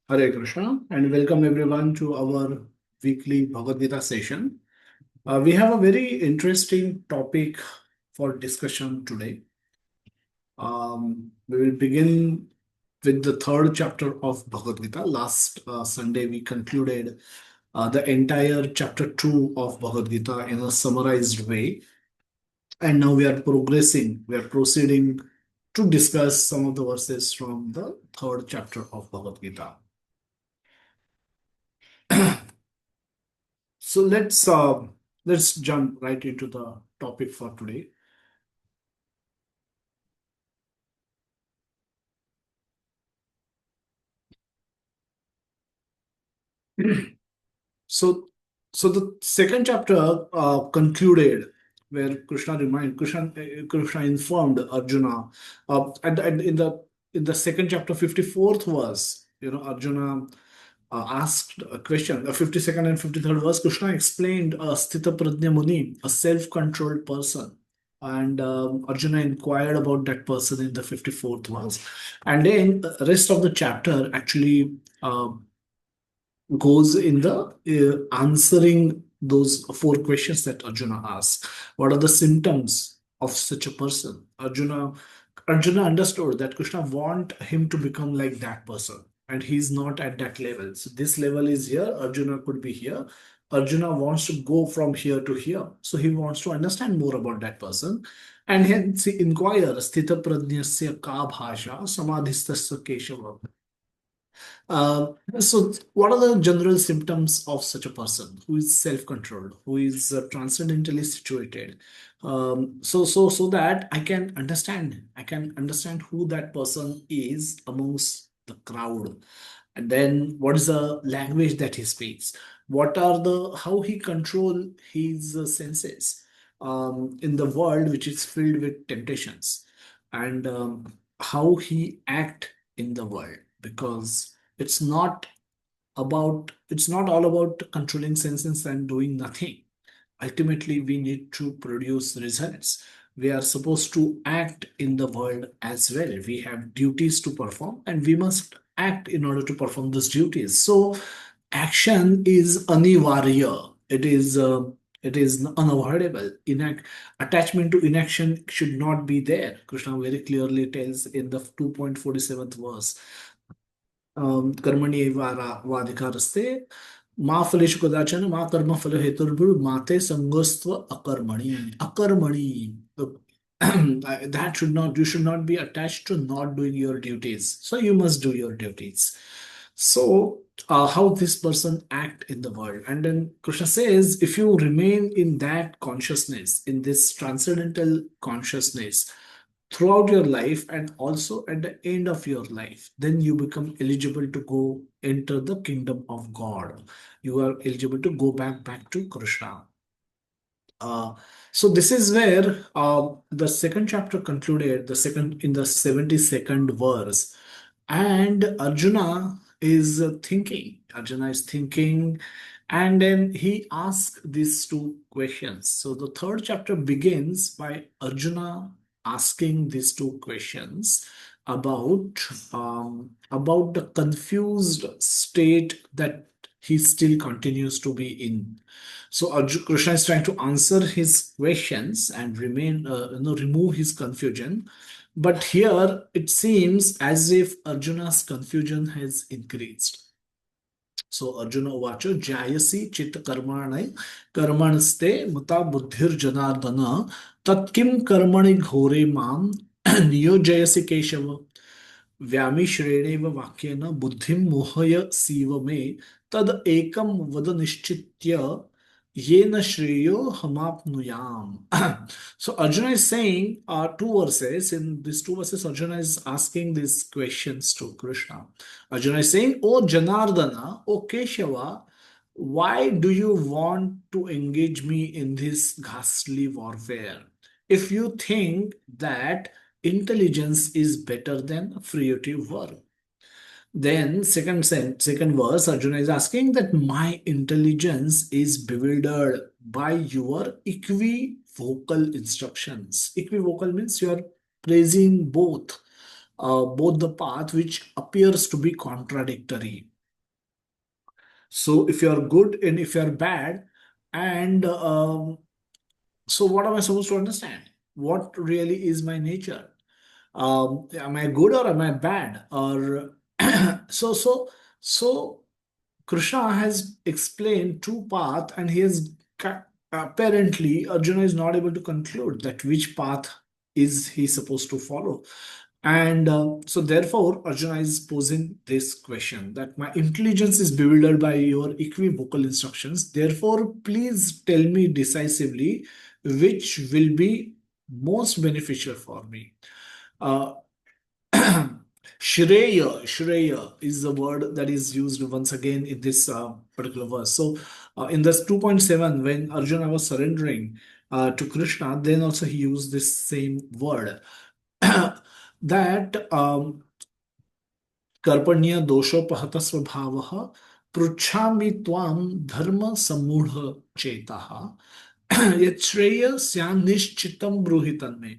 Hare Krishna, and welcome everyone to our weekly Bhagavad Gita session. We have a very interesting topic for discussion today. We will begin with the third chapter of Bhagavad Gita. Last Sunday, we concluded the entire chapter 2 of Bhagavad Gita in a summarized way. And now we are progressing, we are proceeding to discuss some of the verses from the third chapter of Bhagavad Gita. So let's jump right into the topic for today. So so the second chapter concluded where Krishna informed Arjuna in the second chapter 54th verse. Arjuna asked a question. The 52nd and 53rd verse, Krishna explained a Sthita Prajna Muni, a self-controlled person. And Arjuna inquired about that person in the 54th verse. And then the rest of the chapter actually goes in the answering those four questions that Arjuna asked. What are the symptoms of such a person? Arjuna understood that Krishna want him to become like that person, and he's not at that level. So this level is here. Arjuna could be here. Arjuna wants to go from here to here. So he wants to understand more about that person. And hence he inquires, Sthita Prajnasya ka bhasha samadhistasya keshava. So, what are the general symptoms of such a person who is self-controlled, who is transcendentally situated? So that I can understand who that person is amongst the crowd, and then what is the language that he speaks? What are the how he control his senses in the world which is filled with temptations, and how he act in the world because it's not all about controlling senses and doing nothing. Ultimately we need to produce results. We are supposed to act in the world as well. We have duties to perform and we must act in order to perform those duties. So action is anivarya. It is unavoidable. Attachment to inaction should not be there. Krishna very clearly tells in the 2.47th verse, कर्मण्येव वाधिकारस्ते मा फलेषु कदाचन मा कर्म फल हेतुर्भुर् माते संगोस्त्व अकर्मणि अकर्मणि. That should not you should not be attached to not doing your duties, so you must do your duties. So how this person act in the world, and then Krishna says if you remain in that consciousness, in this transcendental consciousness throughout your life and also at the end of your life, then you become eligible to go enter the kingdom of God. You are eligible to go back to Krishna. uh, so this is where the second chapter concluded, the second in the 72nd verse. And Arjuna is thinking, and then he asks these two questions. So the third chapter begins by Arjuna asking these two questions about the confused state that he still continues to be in. So Krishna is trying to answer his questions and remove his confusion. But here it seems as if Arjuna's confusion has increased. So Arjuna Uvacha Jayasi Chitta Karmane Karmanste Mata Buddhir Janardana Tatkim Karmani Ghore Mam Niyojayasi Keshava व्यामिश्रेणेव वाक्येन बुद्धिं मोहय सीव मे तद एकम वद निश्चित्य येन श्रेयो हमाप्नुयाम. So Arjuna is saying two verses. In these two verses, Arjuna is asking these questions to Krishna. Arjuna is saying, "O Janardana, O Keshava, why do you want to engage me in this ghastly warfare? If you think that intelligence is better than fruitive work." Then second verse, Arjuna is asking that my intelligence is bewildered by your equivocal instructions. Equivocal means you are praising both the path which appears to be contradictory. So if you're good and if you're bad, and so what am I supposed to understand? What really is my nature? Am I good or am I bad? Or so so so Krishna has explained two paths, and he has apparently Arjuna is not able to conclude that which path is he supposed to follow. And so, therefore, Arjuna is posing this question that my intelligence is bewildered by your equivocal instructions. Therefore, please tell me decisively which will be most beneficial for me. Uh, Shreya is the word that is used once again in this particular verse. So, in this 2.7, when Arjuna was surrendering to Krishna, then also he used this same word. That कर्पण्य दोषोपहत स्वभावः पृच्छामि त्वां धर्म सम्मूढ़ चेताः यत् श्रेय स्यान्निश्चितं ब्रूहि तन्मे.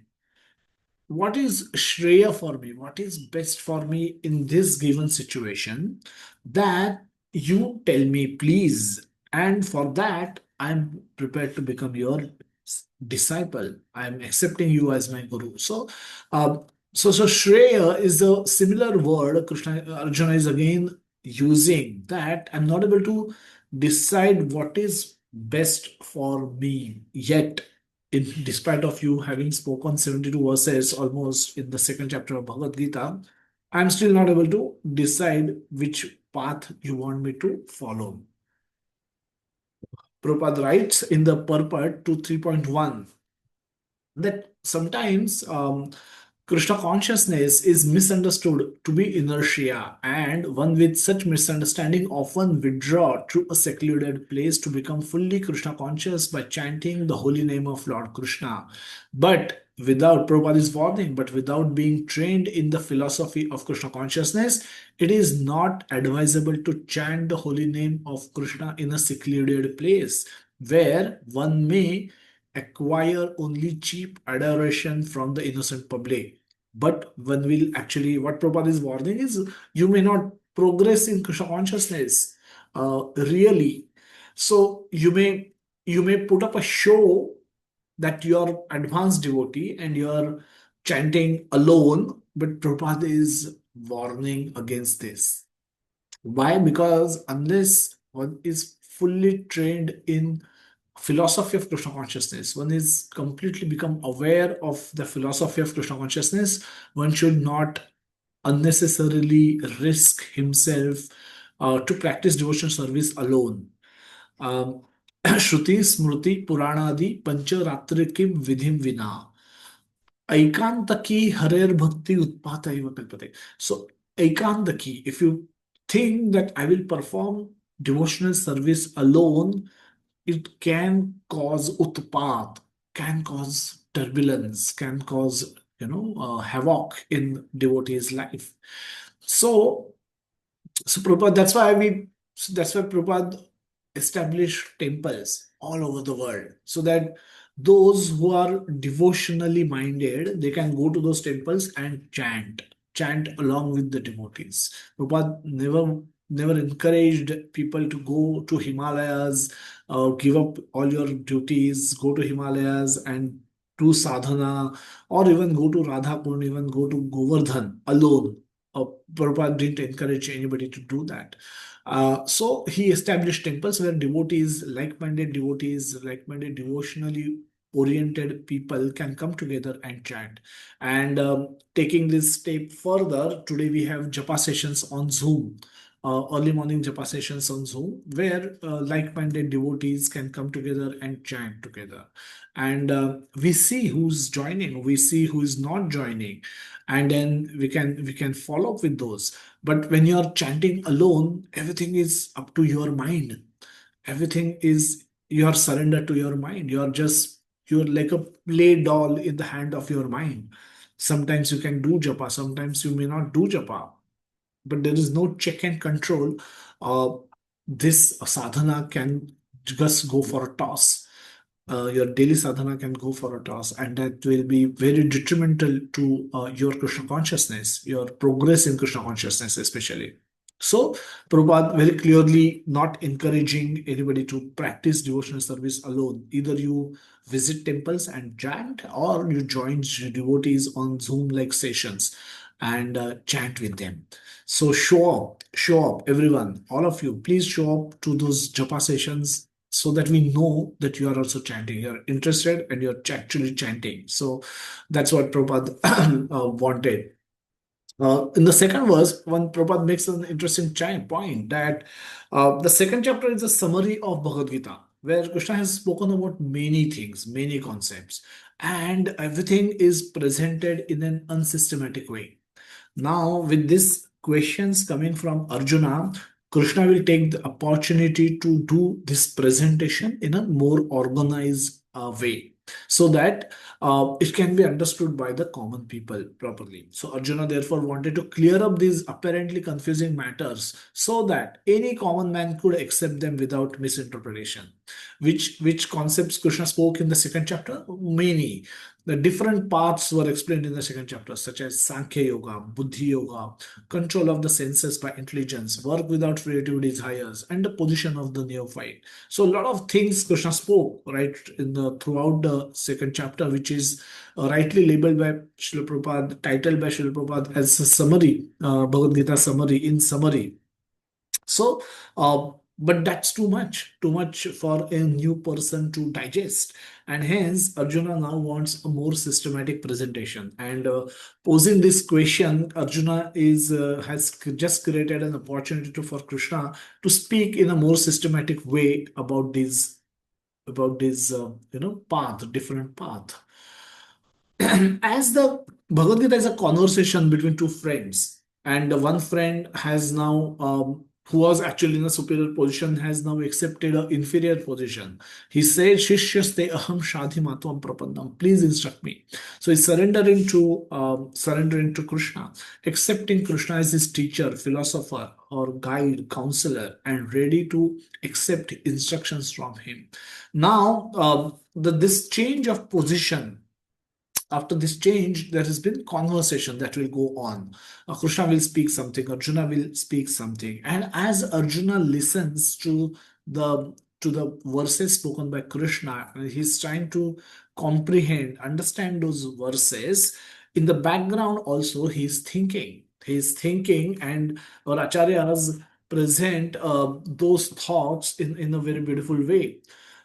What is Shreya for me? What is best for me in this given situation? That you tell me, please. And for that, I'm prepared to become your disciple. I'm accepting you as my guru. Uh, so Shreya is a similar word Krishna Arjuna is again using. That I'm not able to decide what is best for me yet, despite of you having spoken 72 verses almost in the second chapter of Bhagavad Gita, I'm still not able to decide which path you want me to follow. Prabhupada writes in the purport to 3.1 that sometimes Krishna consciousness is misunderstood to be inertia, and one with such misunderstanding often withdraw to a secluded place to become fully Krishna conscious by chanting the holy name of Lord Krishna. But without Prabhupada is warning, but without being trained in the philosophy of Krishna consciousness, it is not advisable to chant the holy name of Krishna in a secluded place where one may acquire only cheap adoration from the innocent public. But one will actually, what Prabhupada is warning is, you may not progress in Krishna consciousness really. So you may put up a show that you're advanced devotee and you're chanting alone, but Prabhupada is warning against this. Why? Because unless one is fully trained in philosophy of Krishna consciousness, one is completely become aware of the philosophy of Krishna consciousness, one should not unnecessarily risk himself to practice devotional service alone. Um, Shruti, Smriti, Puranadi, Pancharatrikim Vidhim Vina. Aikantaki Harer Bhakti Utpata Eva Kalpate. So, Aikantaki, if you think that I will perform devotional service alone, it can cause utpat, can cause turbulence, can cause havoc in devotee's life. So, so Prabhupada, that's why Prabhupada established temples all over the world so that those who are devotionally minded, they can go to those temples and chant along with the devotees. Prabhupada never encouraged people to go to Himalayas, give up all your duties, go to Himalayas and do sadhana, or even go to Radha Kund, even go to Govardhan alone. Prabhupada didn't encourage anybody to do that. So he established temples where devotees, like-minded devotionally oriented people can come together and chant. And taking this step further, today we have japa sessions on Zoom. Early morning japa sessions on Zoom, where like-minded devotees can come together and chant together. And we see who's joining, we see who is not joining, and then we can follow up with those. But when you're chanting alone, everything is up to your mind. Everything is you're surrendered to your mind. You're like a play doll in the hand of your mind. Sometimes you can do japa, sometimes you may not do japa, but there is no check and control. This sadhana can just go for a toss. Your daily sadhana can go for a toss, and that will be very detrimental to your Krishna consciousness, your progress in Krishna consciousness, especially. So, Prabhupada very clearly not encouraging anybody to practice devotional service alone. Either you visit temples and chant, or you join devotees on Zoom like sessions and chant with them. So, show up, everyone, all of you, please show up to those japa sessions so that we know that you are also chanting. You're interested and you're actually chanting. So, that's what Prabhupada wanted. In the second verse, one Prabhupada makes an interesting point that the second chapter is a summary of Bhagavad Gita, where Krishna has spoken about many things, many concepts, and everything is presented in an unsystematic way. Now, with these questions coming from Arjuna, Krishna will take the opportunity to do this presentation in a more organized way so that it can be understood by the common people properly. So, Arjuna therefore wanted to clear up these apparently confusing matters so that any common man could accept them without misinterpretation. Which concepts Krishna spoke in the second chapter? Many. The different paths were explained in the second chapter, such as Sankhya Yoga, Buddhi Yoga, control of the senses by intelligence, work without creative desires, and the position of the neophyte. So, a lot of things Krishna spoke right in the throughout the second chapter, which is rightly labeled by Srila Prabhupada, titled by Srila Prabhupada as a summary, Bhagavad Gita summary, in summary. So, but that's too much for a new person to digest. And hence, Arjuna now wants a more systematic presentation. And posing this question, Arjuna has just created an opportunity for Krishna to speak in a more systematic way about this path, different path. As the Bhagavad Gita is a conversation between two friends, and the one friend has now, who was actually in a superior position, has now accepted an inferior position. He said, "Shishyaste aham shadhi matvam prapannam." Please instruct me. So he's surrendering to Krishna, accepting Krishna as his teacher, philosopher, or guide, counselor, and ready to accept instructions from him. Now, this change of position, after this change, there has been conversation that will go on. Krishna will speak something, Arjuna will speak something, and as Arjuna listens to the verses spoken by Krishna, he's trying to comprehend, understand those verses. In the background, also, he's thinking. He's thinking, and our acharyas present those thoughts in a very beautiful way,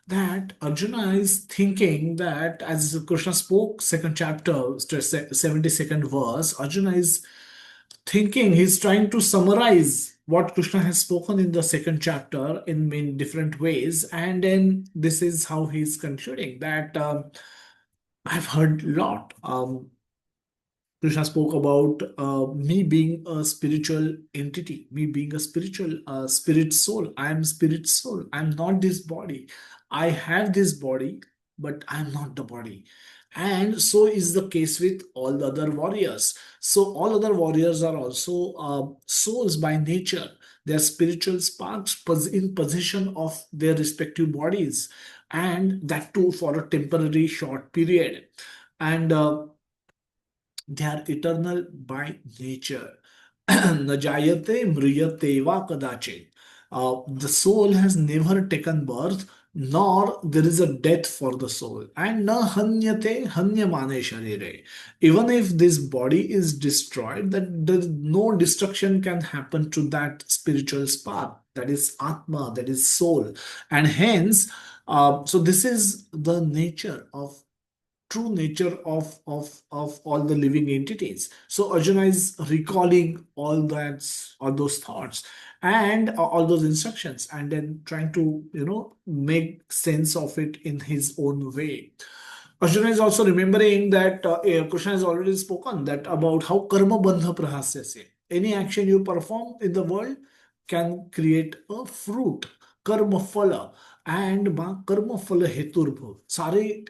that Arjuna is thinking that, as Krishna spoke, second chapter, 72nd verse, Arjuna is thinking, he's trying to summarize what Krishna has spoken in the second chapter in many different ways. And then this is how he's concluding that I've heard a lot. Krishna spoke about me being a spiritual entity, me being a spiritual spirit soul. I am spirit soul. I'm not this body. I have this body, but I'm not the body. And so is the case with all the other warriors. So all other warriors are also souls by nature. They are spiritual sparks in possession of their respective bodies, and that too for a temporary short period. And they are eternal by nature. न जायते म्रियते वा कदाचित. The soul has never taken birth, nor there is a death for the soul. And na hanyate hanyamane sharire. Even if this body is destroyed, that there, no destruction can happen to that spiritual spark. That is Atma, that is soul. And hence, so this is the nature of true nature of all the living entities. So Arjuna is recalling all those thoughts and all those instructions, and then trying to make sense of it in his own way. Arjuna is also remembering that Krishna has already spoken that about how karma bandha prahasyasya. Any action you perform in the world can create a fruit, कर्म फल, and माँ कर्म फल हेतुर्भुव सारे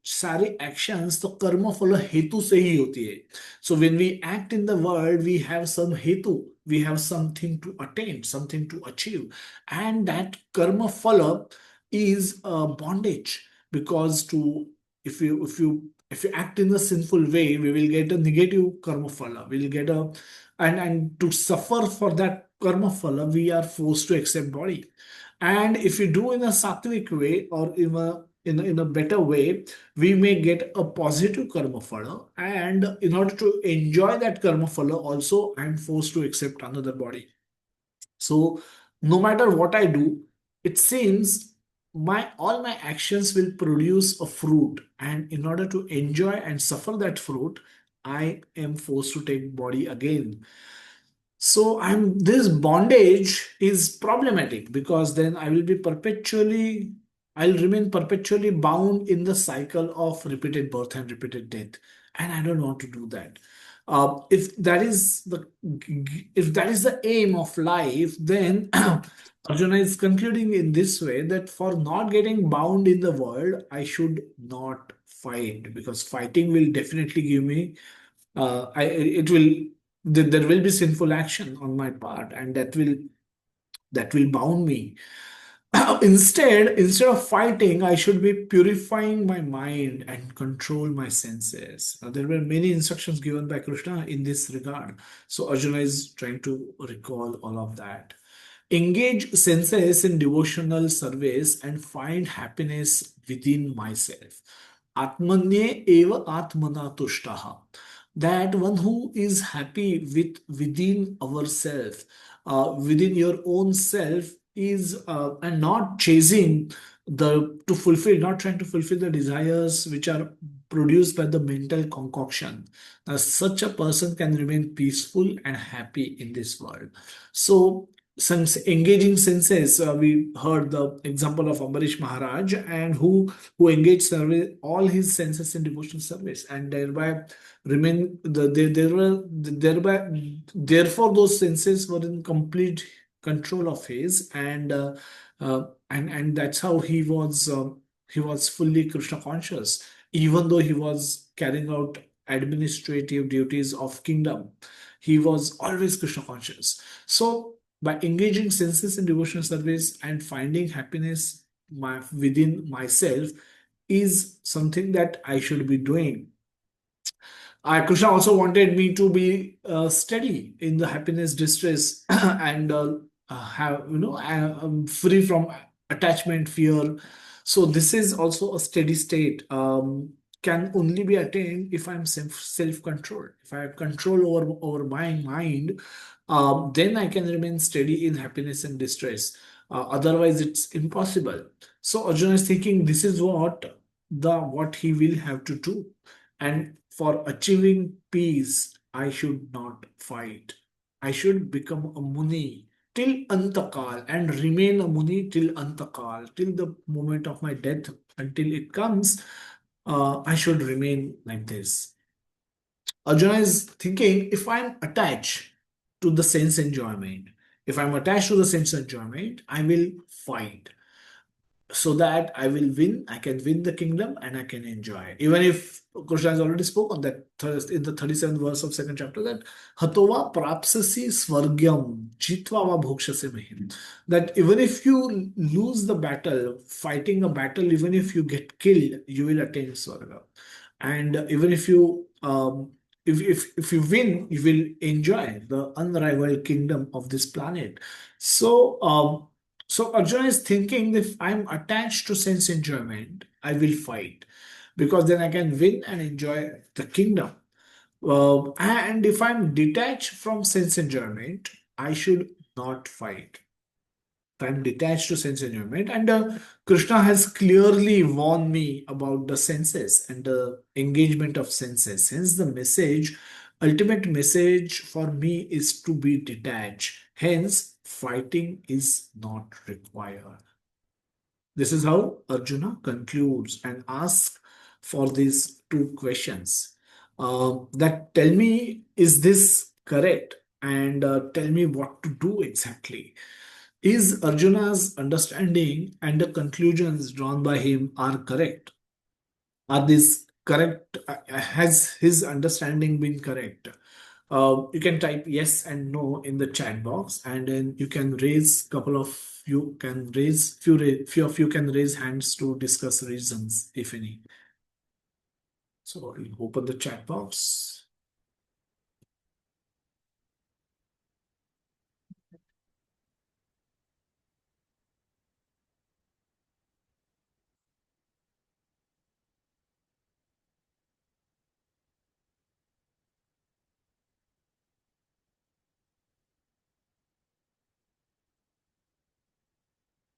सारे actions तो कर्म फल हेतु से ही होती है. So when we act in the world we have some हेतु, we have something to attain, something to achieve, and that karma phala is a bondage, because to if you act in a sinful way, we will get a negative karma phala. We will get a and to suffer for that karma phala, we are forced to accept body. And if we do in a sattvic way or in a better way, we may get a positive karma phala. And in order to enjoy that karma phala, also I'm forced to accept another body. So no matter what I do, it seems my all my actions will produce a fruit. And in order to enjoy and suffer that fruit, I am forced to take body again. So I'm this bondage is problematic because then I'll remain perpetually bound in the cycle of repeated birth and repeated death. And I don't want to do that. If that is the aim of life, then Arjuna is concluding in this way that for not getting bound in the world, I should not fight, because fighting will definitely give me it will there will be sinful action on my part, and that will bound me. Instead of fighting, I should be purifying my mind and control my senses. There were many instructions given by Krishna in this regard. So Arjuna is trying to recall all of that. Engage senses in devotional service and find happiness within myself. Atmanye eva atmana tushtaha. That one who is happy within ourselves, within your own self, is and not chasing the to fulfill, not trying to fulfill the desires which are produced by the mental concoction. Now, such a person can remain peaceful and happy in this world. So, since engaging senses, we heard the example of Ambarish Maharaj, and who engaged service, all his senses in devotional service, and thereby remain there were thereby therefore those senses were in complete control of his, and that's how he was fully Krishna conscious, even though he was carrying out administrative duties of kingdom. He was always Krishna conscious. So by engaging senses in devotional service and finding happiness within myself is something that I should be doing. Krishna also wanted me to be steady in the happiness, distress, and have free from attachment, fear. So this is also a steady state. Can only be attained if I'm self controlled. If I have control over my mind, then I can remain steady in happiness and distress. Otherwise, it's impossible. So Arjuna is thinking this is what he will have to do, and for achieving peace, I should not fight. I should become a Muni till Antakal and remain a Muni till Antakal, till the moment of my death, until it comes. I should remain like this. Arjuna is thinking, if I'm attached to the sense enjoyment, if I'm attached to the sense enjoyment, I will fight so that I will win, I can win the kingdom and I can enjoy. Even if Krishna has already spoken that in the 37th verse of second chapter, that Hatova prapsasi swargyam jitva va bhokshase mahim. That even if you lose the battle, fighting a battle, even if you get killed, you will attain swarga. And even if you win, you will enjoy the unrivaled kingdom of this planet. So Arjuna is thinking, if I'm attached to sense enjoyment, I will fight, because then I can win and enjoy the kingdom. And if I'm detached from sense enjoyment, I should not fight. I'm detached to sense enjoyment, and Krishna has clearly warned me about the senses and the engagement of senses. Hence, the ultimate message for me is to be detached. Hence, fighting is not required. This is how Arjuna concludes and asks for these two questions. That tell me, is this correct? And tell me what to do exactly. Is Arjuna's understanding and the conclusions drawn by him are correct? Are these correct? Has his understanding been correct? You can type yes and no in the chat box, and then you can raise couple of you can raise few of you can raise hands to discuss reasons, if any. So I'll open the chat box.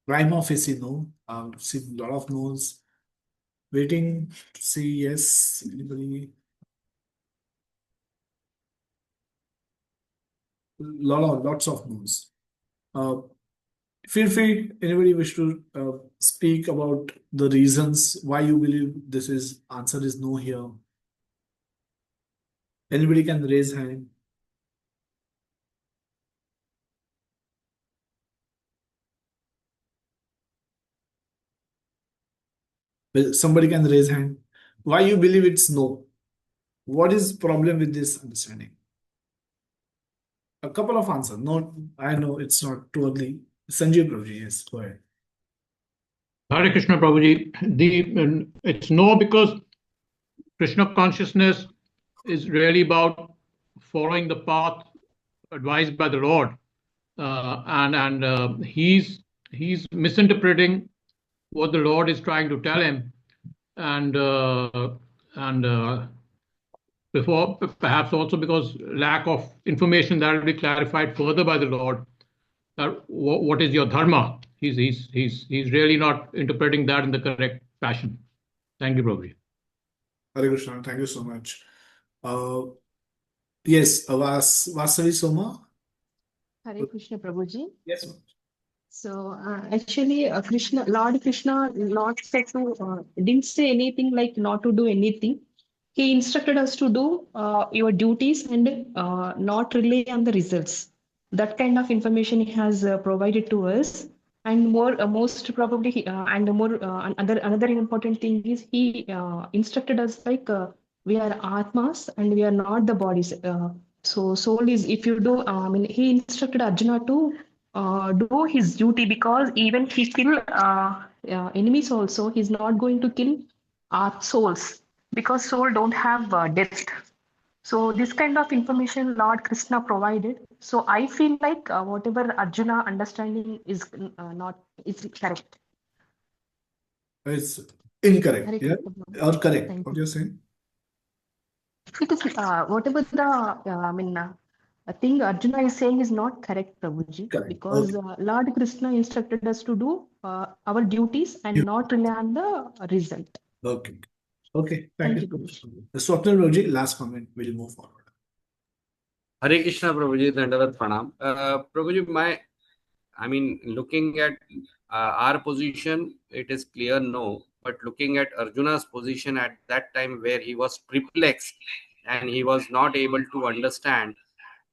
Prime office, no. See a lot of no's. Waiting to see yes. Anybody? Lots of no's. Uh, Feel free. Anybody wish to speak about the reasons why you believe this is answer is no here? Anybody can raise hand. Well, somebody can raise hand. Why you believe it's no? What is problem with this understanding? A couple of answers. No, I know it's not too early. Sanjeev Prabhuji, yes, go ahead. Hare Krishna Prabhuji, it's no because Krishna consciousness is really about following the path advised by the Lord, and he's misinterpreting what the Lord is trying to tell him, and and before perhaps also because lack of information that will be clarified further by the Lord. What is your dharma? He's really not interpreting that in the correct fashion. Thank you, Prabhuji. Hare Krishna, thank you so much. Uh, yes, Vasavi Soma. Hare Krishna Prabhuji. Yes, ma'am. So actually, Lord Krishna, not said to didn't say anything like not to do anything. He instructed us to do your duties and not rely on the results. That kind of information he has provided to us. And most probably, another important thing is he instructed us like we are atmas and we are not the bodies. So soul is if you do. He instructed Arjuna to do his duty because even he kill enemies also, he's not going to kill our souls because soul don't have death. So this kind of information Lord Krishna provided. So I feel like whatever Arjuna understanding is not is correct. It's incorrect. Hare Yeah, Krishna. or correct. Thank What you. you're saying? It is whatever the I think Arjuna is saying is not correct, Prabhuji, Correct. because Okay. Lord Krishna instructed us to do our duties and not rely on the result. Okay. Okay. Thank Thank you you, so much. Guruji. The Swapnil Roji, last comment. We'll move forward. Hare Krishna Prabhuji, Dandavat Pranam. Prabhuji, looking at our position, it is clear no. But looking at Arjuna's position at that time where he was perplexed and he was not able to understand,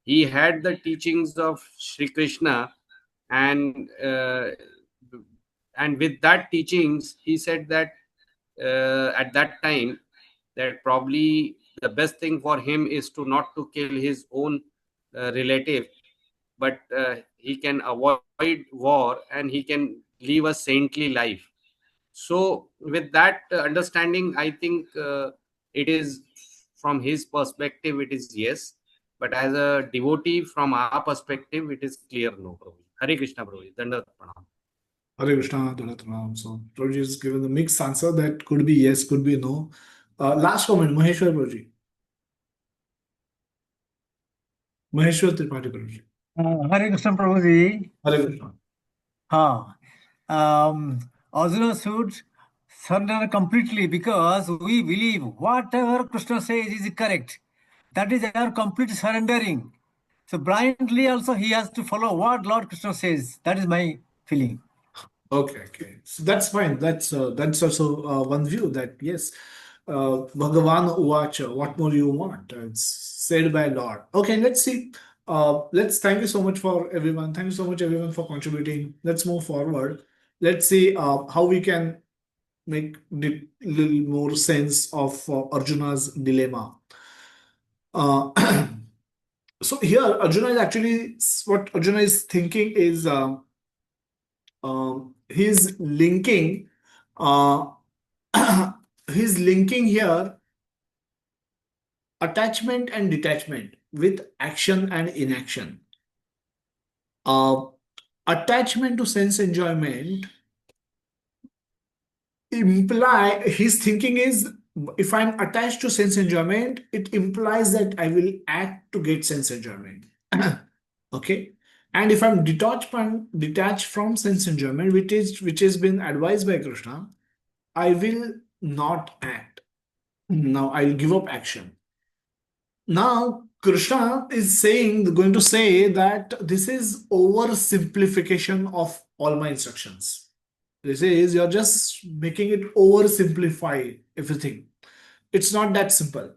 he had the teachings of Sri Krishna, and with that teachings, he said that at that time that probably the best thing for him is to not to kill his own relative, but he can avoid war and he can live a saintly life. So with that understanding, I think it is from his perspective it is yes, but as a devotee from our perspective it is clear no. Prabhuji. Hare Krishna Prabhuji. Dandavat Pranam. Hare Krishna, Dharatram. So Roji has given the mixed answer that could be yes, could be no. Last comment, Maheshwar Roji. Maheshwar Tripathi Roji. Hare Krishna Prabhuji. Hare Krishna. Huh. Arjuna should surrender completely because we believe whatever Krishna says is correct. That is our complete surrendering. So blindly also he has to follow what Lord Krishna says. That is my feeling. Okay. So that's fine. That's also one view that yes, Bhagavan Uvacha, what more you want? It's said by Lord. Okay, let's see. Let's thank you so much for everyone. Thank you so much everyone for contributing. Let's move forward. Let's see how we can make little more sense of Arjuna's dilemma. Uh, so here, Arjuna is actually what Arjuna is thinking is he's linking uh, he's linking here attachment and detachment with action and inaction. Uh, Attachment to sense enjoyment imply his thinking is if I'm attached to sense enjoyment, it implies that I will act to get sense enjoyment. Okay. And if I'm detached from sense enjoyment, which has been advised by Krishna, I will not act. Now I'll give up action. Now Krishna is going to say that this is oversimplification of all my instructions. This is, you're just making it oversimplify everything. It's not that simple.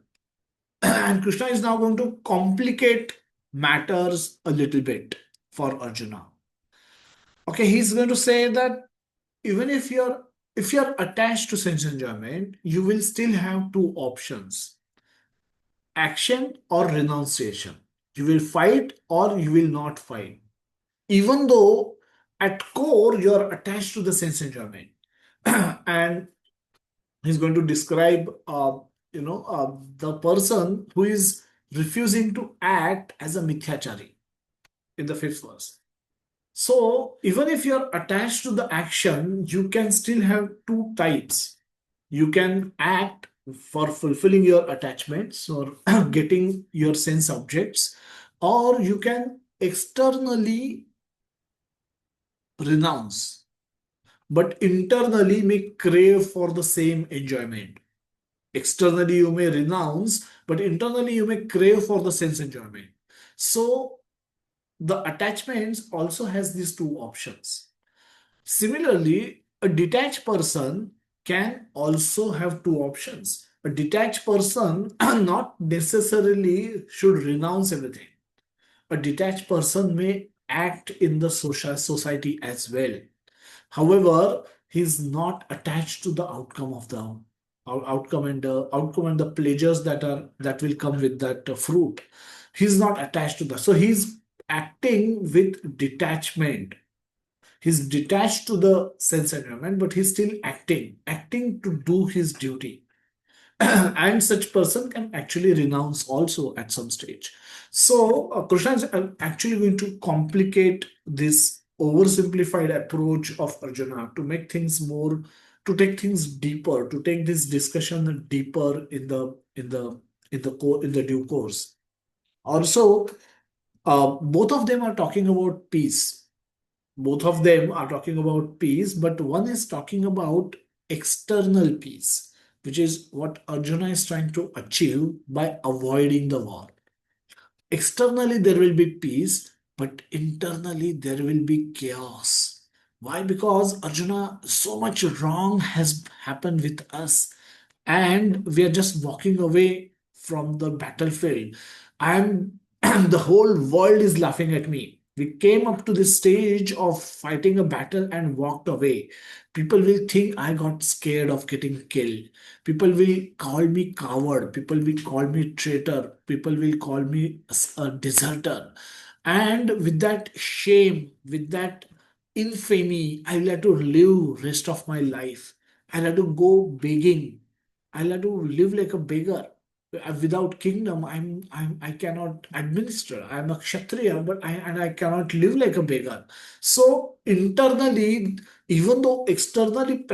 And Krishna is now going to complicate matters a little bit for Arjuna. Okay, he's going to say that even if you're attached to sense enjoyment, you will still have two options: action or renunciation. You will fight or you will not fight. Even though at core you're attached to the sense enjoyment. And he's going to describe the person who is refusing to act as a mithyachari in the fifth verse. So even if you're attached to the action, you can still have two types. You can act for fulfilling your attachments or getting your sense objects, or you can externally renounce, but internally may crave for the same enjoyment. Externally, you may renounce, but internally, you may crave for the sense enjoyment. So, the attachments also has these two options. Similarly, a detached person can also have two options. A detached person not necessarily should renounce everything. A detached person may act in the social society as well. However, he's not attached to the outcome of the outcome and the pleasures that will come with that fruit. He's not attached to that. So he's acting with detachment. He's detached to the sense environment, but he's still acting to do his duty. And such person can actually renounce also at some stage. So Krishna is actually going to complicate this oversimplified approach of Arjuna to make things more, to take things deeper, to take this discussion deeper in the due course. Also, both of them are talking about peace. Both of them are talking about peace, but one is talking about external peace, which is what Arjuna is trying to achieve by avoiding the war. Externally, there will be peace, but internally, there will be chaos. Why? Because Arjuna, so much wrong has happened with us, and we are just walking away from the battlefield. And the whole world is laughing at me. We came up to this stage of fighting a battle and walked away. People will think I got scared of getting killed. People will call me coward. People will call me traitor. People will call me a deserter. And with that shame, with that infamy, I will have to live rest of my life. I'll have to go begging. I'll have to live like a beggar. Without kingdom, I cannot administer. I'm a kshatriya, but I cannot live like a beggar. So internally, even though externally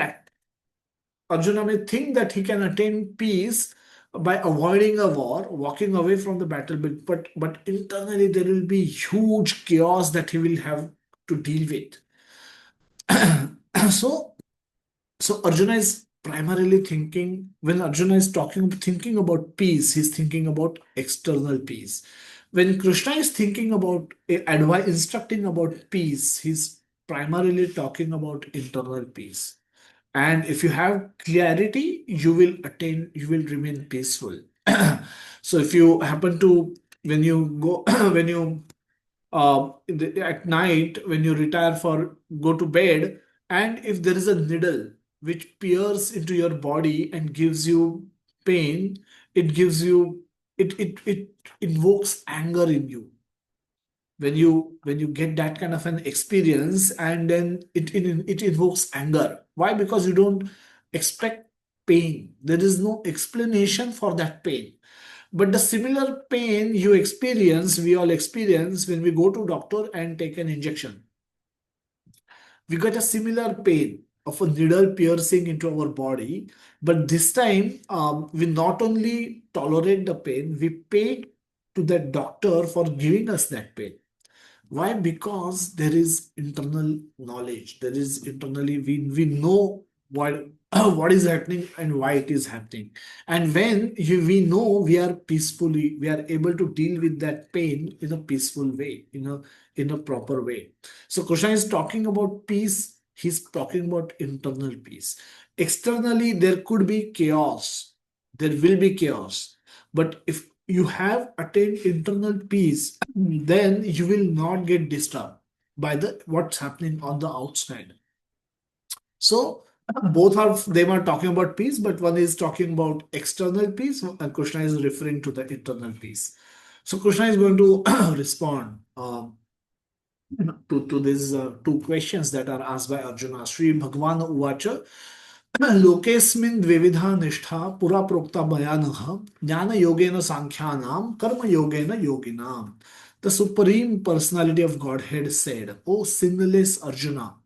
Arjuna may think that he can attain peace by avoiding a war, walking away from the battlefield, but internally there will be huge chaos that he will have to deal with. so so Arjuna is primarily thinking, when Arjuna is thinking about peace, he's thinking about external peace. When Krishna is thinking about instructing about peace, he's primarily talking about internal peace. And if you have clarity, you will remain peaceful. So if you happen to, when you go, when you at night when you retire for go to bed, and if there is a needle which pierces into your body and gives you pain, it gives you it invokes anger in you. When you get that kind of an experience, and then it invokes anger. Why? Because you don't expect pain. There is no explanation for that pain. But the similar pain you experience, we all experience when we go to doctor and take an injection. We get a similar pain of a needle piercing into our body, but this time we not only tolerate the pain, we pay to that doctor for giving us that pain. Why? Because there is internal knowledge. There is internally we know what what is happening and why it is happening. And when we know, we are peacefully, we are able to deal with that pain in a peaceful way, in a proper way. So Krishna is talking about peace. He's talking about internal peace. Externally, there could be chaos. There will be chaos. But if you have attained internal peace, then you will not get disturbed by the what's happening on the outside. So both of them are talking about peace, but one is talking about external peace, and Krishna is referring to the internal peace. So Krishna is going to respond to these two questions that are asked by Arjuna. Sri Bhagwan Uvacha लोकेस्मिन् द्विविधा निष्ठा पुरा प्रोक्ता भयानः ज्ञान योगेन सांख्यानाम कर्म योगेन योगिनाम. The Supreme Personality of Godhead said, O sinless Arjuna,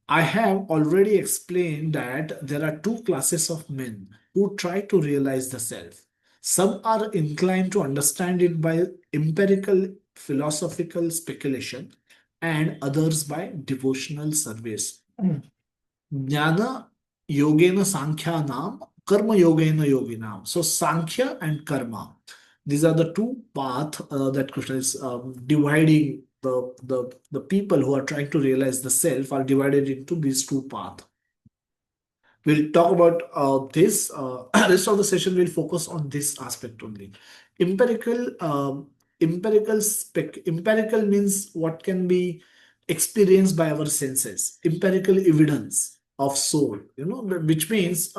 I have already explained that there are two classes of men who try to realize the self. Some are inclined to understand it by empirical philosophical speculation, and others by devotional service. Jnana yogena sankhyana, karma yogena yoginam. So sankhya and karma, these are the two paths that Krishna is dividing. The people who are trying to realize the self are divided into these two paths. We'll talk about this. Rest of the session will focus on this aspect only. Empirical, empirical means what can be experienced by our senses. Empirical evidence of soul, which means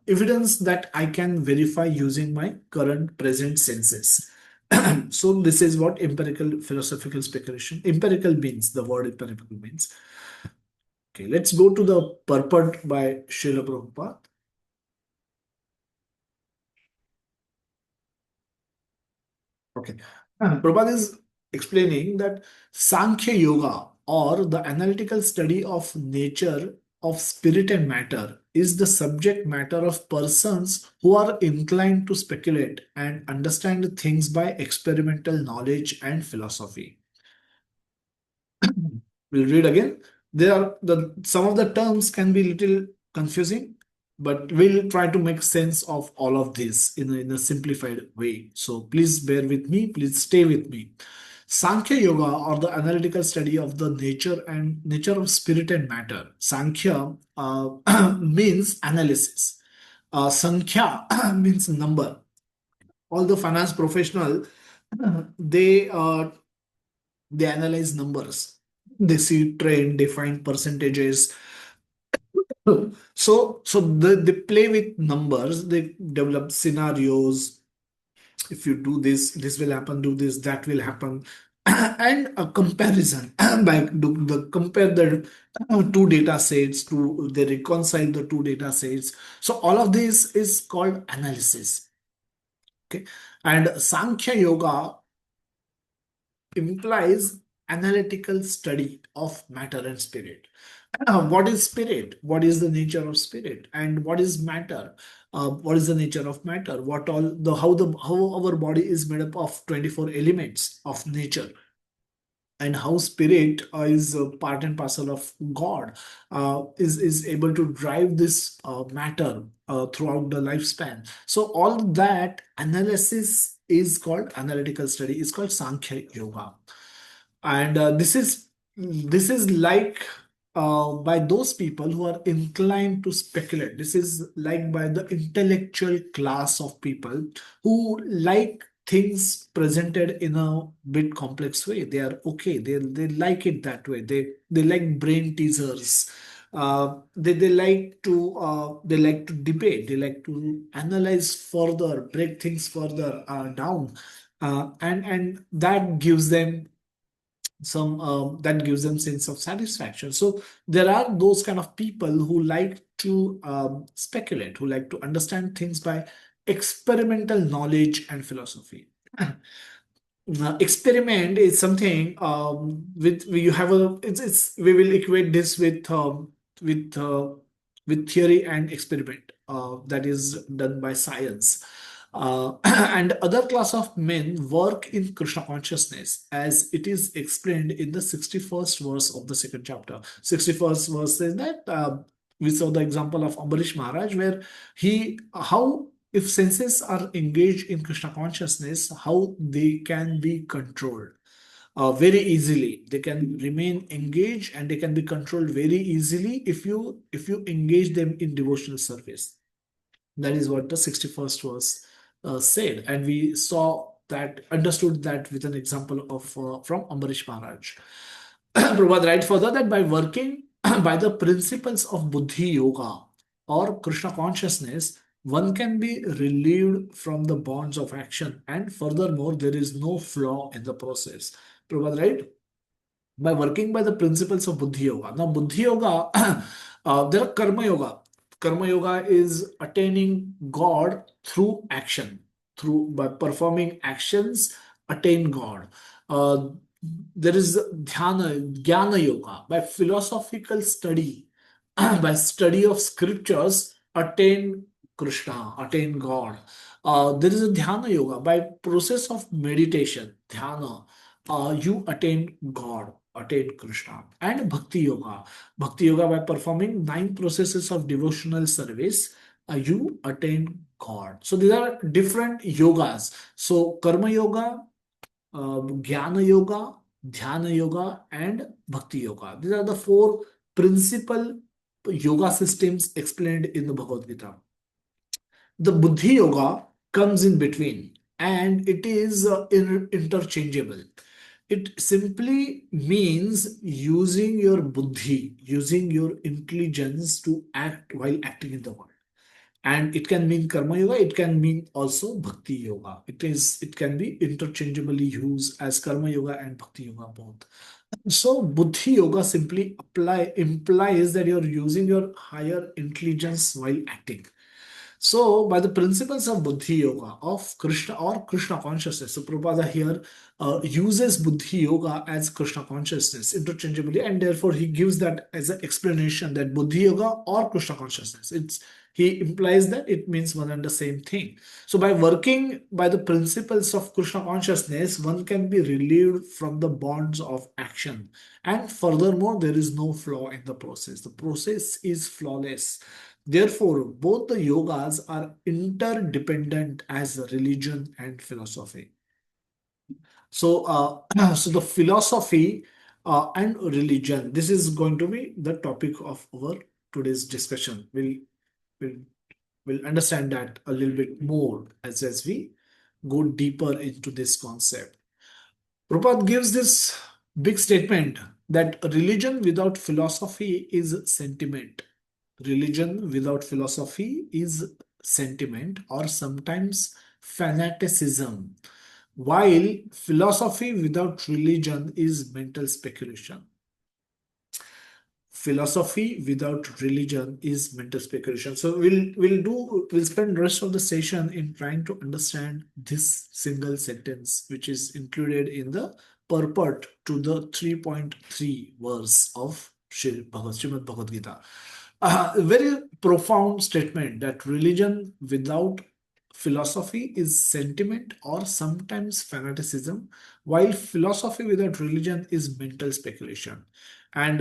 evidence that I can verify using my current present senses. So this is what empirical philosophical speculation. Empirical means, the word empirical means. Okay, let's go to the purport by Srila Prabhupada. Okay, Prabhupada is explaining that Sankhya Yoga, or the analytical study of nature of spirit and matter, is the subject matter of persons who are inclined to speculate and understand things by experimental knowledge and philosophy. We'll read again. Some of the terms can be little confusing, but we'll try to make sense of all of this in a simplified way. So please bear with me, please stay with me. Sankhya Yoga, or the analytical study of the nature of spirit and matter. Sankhya means analysis. Sankhya means number. All the finance professional, they analyze numbers. They see trend, they find percentages. So they play with numbers, they develop scenarios. If you do this, this will happen, do this, that will happen. And a comparison by compare the two data sets, they reconcile the two data sets. So all of this is called analysis. Okay, and Sankhya Yoga implies analytical study of matter and spirit. What is spirit? What is the nature of spirit? And what is matter? What is the nature of matter? How our body is made up of 24 elements of nature, and how spirit is part and parcel of God, is able to drive this matter throughout the lifespan. So all that analysis is called analytical study, is called Sankhya Yoga. And this is like by those people who are inclined to speculate. This is like by the intellectual class of people who like things presented in a bit complex way. They are okay. They like it that way. They like brain teasers. They like to debate. They like to analyze further, break things further down, and that gives them sense of satisfaction. So there are those kind of people who like to speculate, who like to understand things by experimental knowledge and philosophy. Experiment is something with you have a it's we will equate this with theory and experiment that is done by science. And other class of men work in Krishna consciousness, as it is explained in the 61st verse of the second chapter. 61st verse says that we saw the example of Ambarish Maharaj, where how if senses are engaged in Krishna consciousness, how they can be controlled very easily. They can remain engaged and they can be controlled very easily if you engage them in devotional service. That is what the 61st verse said. And we saw that, understood that with an example of from Ambarish Maharaj. Prabhupada writes further that by working by the principles of Buddhi Yoga or Krishna consciousness, one can be relieved from the bonds of action, and furthermore, there is no flaw in the process. Prabhupada, right? By working by the principles of Buddhi Yoga. Now, Buddhi Yoga, there are Karma Yoga. Karma Yoga is attaining God through action, through by performing actions, attain God. Uh, there is Jnana Yoga, by philosophical study, by study of scriptures, attain Krishna, attain God. There is a Dhyana Yoga, by process of meditation, Dhyana, you attain God, attain Krishna. And Bhakti Yoga. Bhakti Yoga, by performing 9 processes of devotional service, you attain God. So these are different yogas. So Karma Yoga, Jnana Yoga, Dhyana Yoga, and Bhakti Yoga. These are the 4 principal yoga systems explained in the Bhagavad Gita. The Buddhi Yoga comes in between, and it is interchangeable. It simply means using your buddhi, using your intelligence to act while acting in the world. And it can mean karma yoga, it can mean also bhakti yoga. It can be interchangeably used as karma yoga and bhakti yoga both. So buddhi yoga simply implies that you're using your higher intelligence while acting. So, by the principles of Buddhi Yoga, of Krishna or Krishna consciousness, so Prabhupada here uses Buddhi Yoga as Krishna consciousness interchangeably, and therefore he gives that as an explanation that Buddhi Yoga or Krishna consciousness. He implies that it means one and the same thing. So, by working by the principles of Krishna consciousness, one can be relieved from the bonds of action. And furthermore, there is no flaw in the process. The process is flawless. Therefore, both the yogas are interdependent as religion and philosophy. So, so the philosophy and religion, this is going to be the topic of our today's discussion. We'll, we'll understand that a little bit more as we go deeper into this concept. Prabhupada gives this big statement that religion without philosophy is sentiment. Religion without philosophy is sentiment or sometimes fanaticism, while philosophy without religion is mental speculation. Philosophy without religion is mental speculation. So we'll spend the rest of the session in trying to understand this single sentence, which is included in the purport to the 3.3 verse of Srimad Bhagavad Gita. A very profound statement that religion without philosophy is sentiment or sometimes fanaticism, while philosophy without religion is mental speculation. And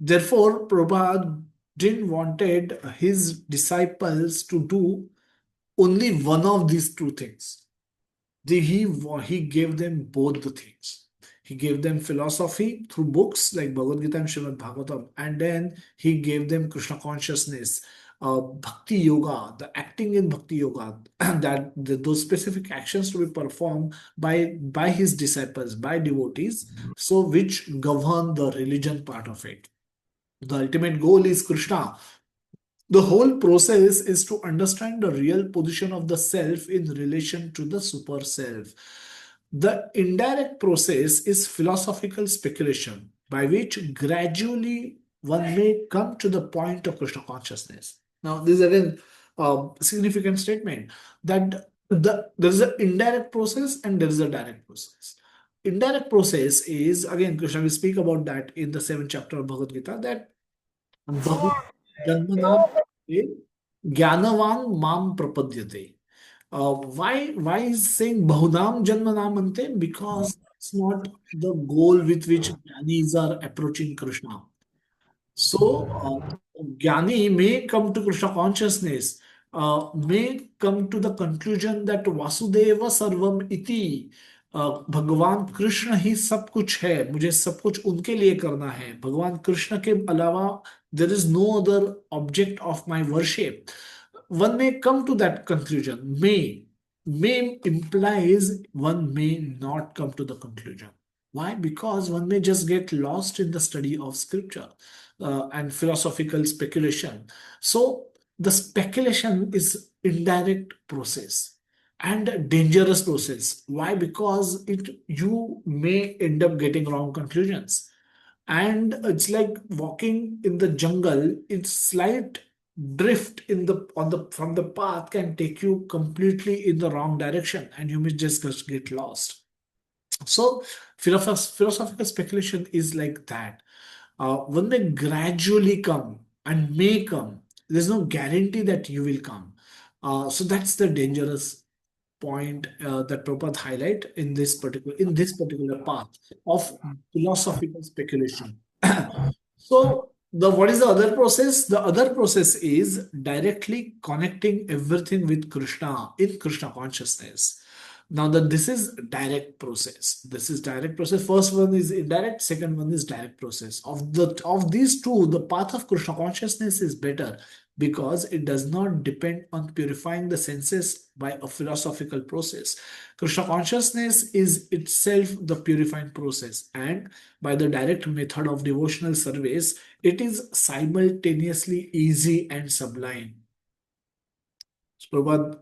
therefore, Prabhupada didn't wanted his disciples to do only one of these two things. He gave them both the things. He gave them philosophy through books like Bhagavad Gita and Srimad Bhagavatam, and then he gave them Krishna consciousness, Bhakti Yoga, the acting in Bhakti Yoga, those specific actions to be performed by his disciples, by devotees, so which govern the religion part of it. The ultimate goal is Krishna. The whole process is to understand the real position of the self in relation to the super self. The indirect process is philosophical speculation, by which gradually one may come to the point of Krishna consciousness. Now, this is again a significant statement that there is an indirect process and there is a direct process. Indirect process is, again, Krishna will speak about that in the 7th chapter of Bhagavad Gita, that Bahu Janmanam Jnanavan Mam Prapadyate. Why is saying Bahunam Janmanam Ante? Because it's not the goal with which Jnanis are approaching Krishna. So, Jnani may come to Krishna consciousness, may come to the conclusion that Vasudeva Sarvam Iti, भगवान कृष्ण ही सब कुछ है, मुझे सब कुछ उनके लिए करना है, भगवान कृष्ण के अलावा there is no other object of my worship. One may come to that conclusion. May implies one may not come to the conclusion. Why? Because one may just get lost in the study of scripture and philosophical speculation. So the speculation is indirect process and a dangerous process. Why? Because you may end up getting wrong conclusions. And it's like walking in the jungle. It's slight drift in the on the from the path can take you completely in the wrong direction, and you may just get lost. So philosophical speculation is like that. When they gradually come and may come, there's no guarantee that you will come. So that's the dangerous point that Prabhupada highlight in this particular path of philosophical speculation. So the what is the other process? The other process is directly connecting everything with Krishna in Krishna consciousness. Now that this is direct process. This is direct process. First one is indirect, second one is direct process. Of these two, the path of Krishna consciousness is better because it does not depend on purifying the senses by a philosophical process. Krishna consciousness is itself the purifying process, and by the direct method of devotional service, it is simultaneously easy and sublime. Prabhupada,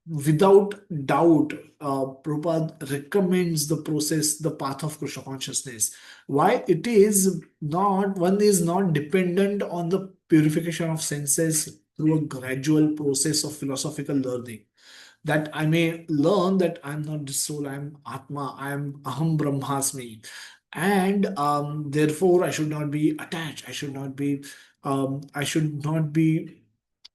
without doubt, Prabhupada recommends the process, the path of Krishna consciousness. Why? One is not dependent on the purification of senses through a gradual process of philosophical learning. That I may learn that I'm not the soul, I'm Atma, I'm Aham Brahmasmi. And therefore I should not be attached. I should not be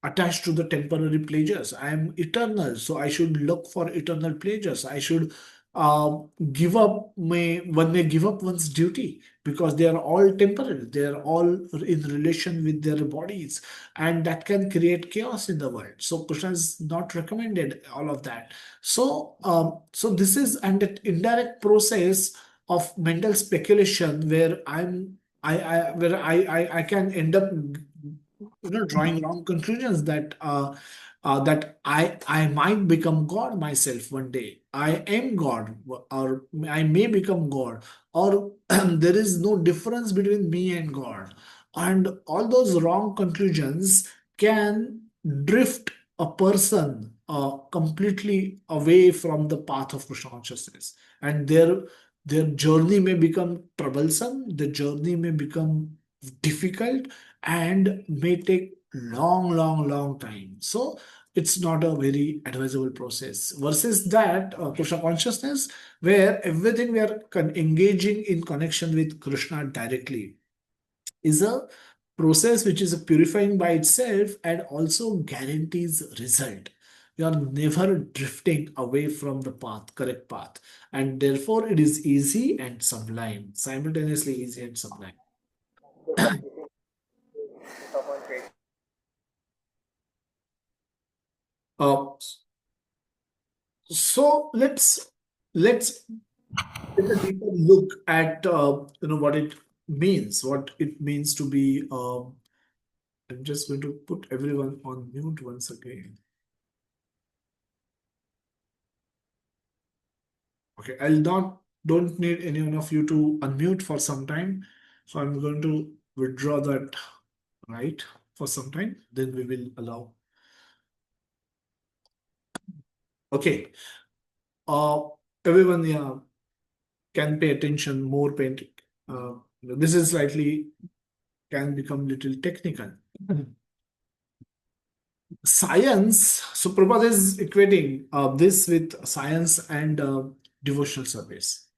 attached to the temporary pleasures. I am eternal, so I should look for eternal pleasures. I should uh, one may give up one's duty because they are all temporary. They are all in relation with their bodies, and that can create chaos in the world. So Krishna has not recommended all of that. So this is an indirect process of mental speculation where I can end up drawing wrong conclusions that I might become God myself one day. I am God, or I may become God, or there is no difference between me and God. And all those wrong conclusions can drift a person completely away from the path of Krishna consciousness, and their journey may become troublesome. The journey may become difficult and may take long time. So it's not a very advisable process versus that Krishna consciousness where everything we are engaging in connection with Krishna directly is a process which is purifying by itself and also guarantees result. You are never drifting away from the correct path, and therefore it is easy and sublime, simultaneously easy and sublime. Uh, so let's take a deeper look at what it means to be. I'm just going to put everyone on mute once again. Okay, don't need any one of you to unmute for some time, so I'm going to withdraw that right for some time. Then we will allow. Okay, everyone, yeah, can pay attention more. This is slightly can become little technical. Science, so Prabhupada is equating this with science and devotional service,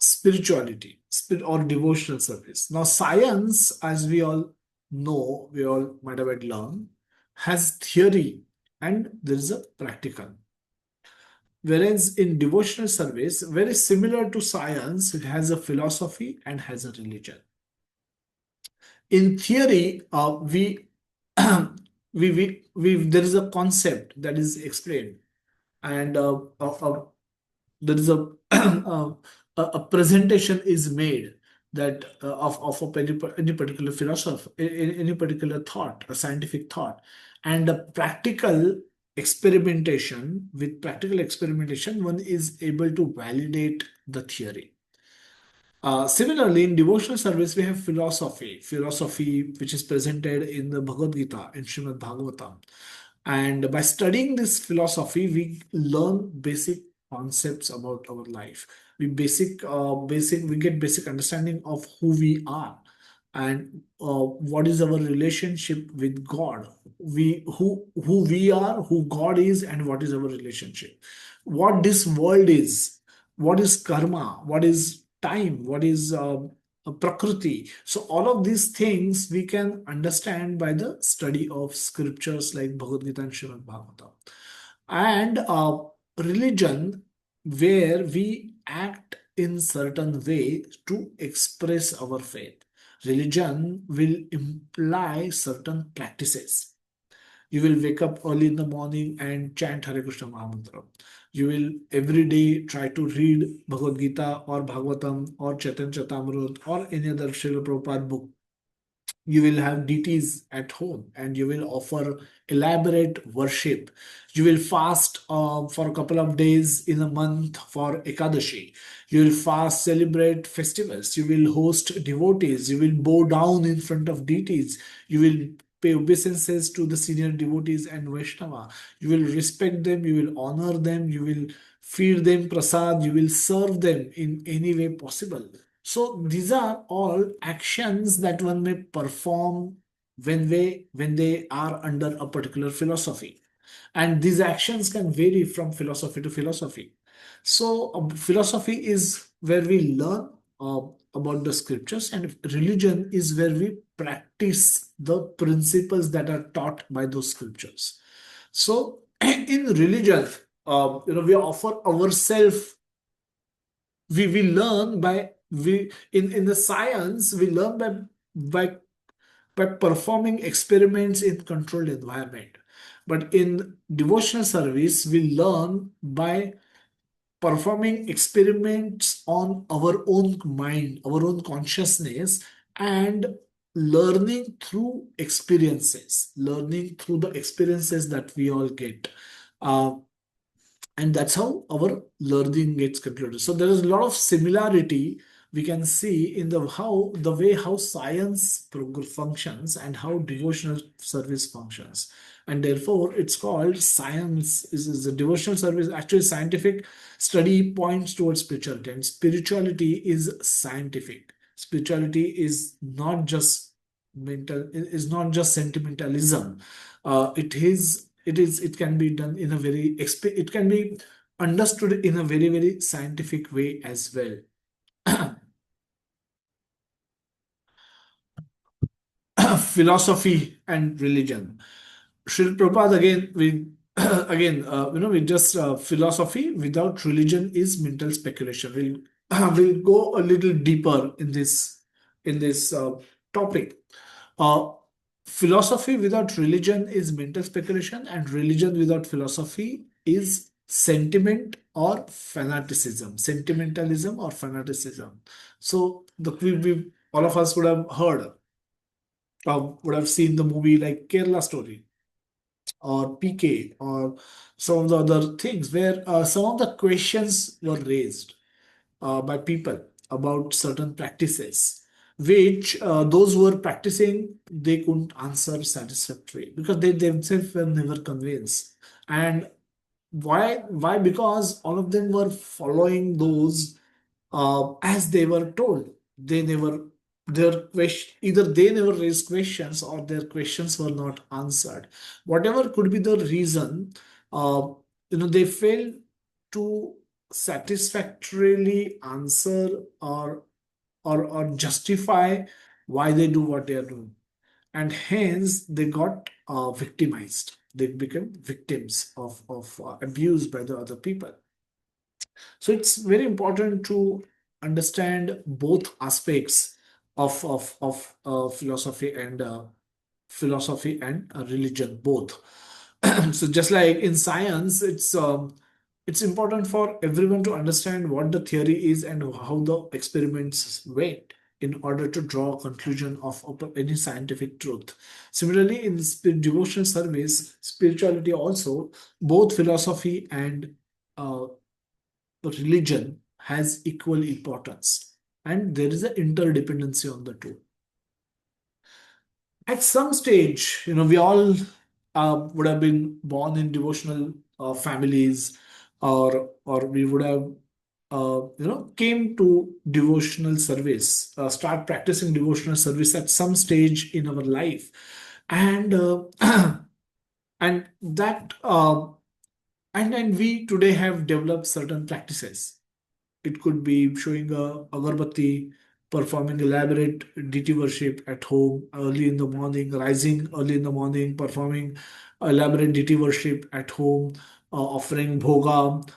spirituality, or devotional service. Now, science, as we all know, we all might have learned, has theory and there is a practical. Whereas in devotional service, very similar to science, it has a philosophy and has a religion. In theory, there is a concept that is explained, and there is a a presentation is made that of any particular philosophy, any particular thought, a scientific thought, and a practical experimentation. With practical experimentation, one is able to validate the theory. Similarly, in devotional service, we have philosophy which is presented in the Bhagavad Gita and Srimad Bhagavatam. And by studying this philosophy, we learn basic concepts about our life. We get basic understanding of who we are and what is our relationship with God. Who we are, who God is, and what is our relationship. What this world is, what is karma, what is time, what is prakriti. So all of these things we can understand by the study of scriptures like Bhagavad Gita and Srimad Bhagavatam. And religion, where we act in certain way to express our faith. Religion will imply certain practices. You will wake up early in the morning and chant Hare Krishna Mahamantra. You will every day try to read Bhagavad Gita or Bhagavatam or Chaitanya Charitamrita or any other Srila Prabhupada book. You will have deities at home and you will offer elaborate worship. You will fast for a couple of days in a month for Ekadashi. You will fast, celebrate festivals. You will host devotees. You will bow down in front of deities. You will pay obeisances to the senior devotees and Vaishnava. You will respect them. You will honor them. You will feed them prasad. You will serve them in any way possible. So these are all actions that one may perform when they are under a particular philosophy. And these actions can vary from philosophy to philosophy. So philosophy is where we learn about the scriptures, and religion is where we practice the principles that are taught by those scriptures. So in religion, we offer ourselves. We learn by we in the science we learn by by performing experiments in controlled environment, but in devotional service we learn by performing experiments on our own mind, our own consciousness, and learning through the experiences that we all get. Uh, and that's how our learning gets concluded. So there is a lot of similarity we can see in the way how science functions and how devotional service functions. And therefore it's called science is a devotional service. Actually, scientific study points towards spirituality, and spirituality is scientific. Spirituality is not just is not just sentimentalism. It can be done in a it can be understood in a very, very scientific way as well. Philosophy and religion. Srila Prabhupada again, we just philosophy without religion is mental speculation. We'll go a little deeper in this topic. Uh, Philosophy without religion is mental speculation, and religion without philosophy is sentiment or fanaticism, sentimentalism or fanaticism. So all of us would have seen the movie like Kerala Story or PK or some of the other things where some of the questions were raised by people about certain practices, which those who were practicing they couldn't answer satisfactorily because they themselves were never convinced. And why? Because all of them were following those as they were told. They never their question either they never raised questions or their questions were not answered. Whatever could be the reason, uh, they failed to satisfactorily answer or justify why they do what they are doing, and hence they got victimized. They become victims of abuse by the other people. So it's very important to understand both aspects of philosophy and religion both. So just like in science, it's important for everyone to understand what the theory is and how the experiments went in order to draw a conclusion of any scientific truth. Similarly, in devotional service, spirituality also, both philosophy and uh, religion has equal importance, and there is an interdependency on the two. At some stage, we all would have been born in devotional families, or we would have came to devotional service, start practicing devotional service at some stage in our life, and and that and we today have developed certain practices. It could be showing a agarbatti, performing elaborate deity worship at home early in the morning, rising early in the morning, performing elaborate deity worship at home, offering bhoga,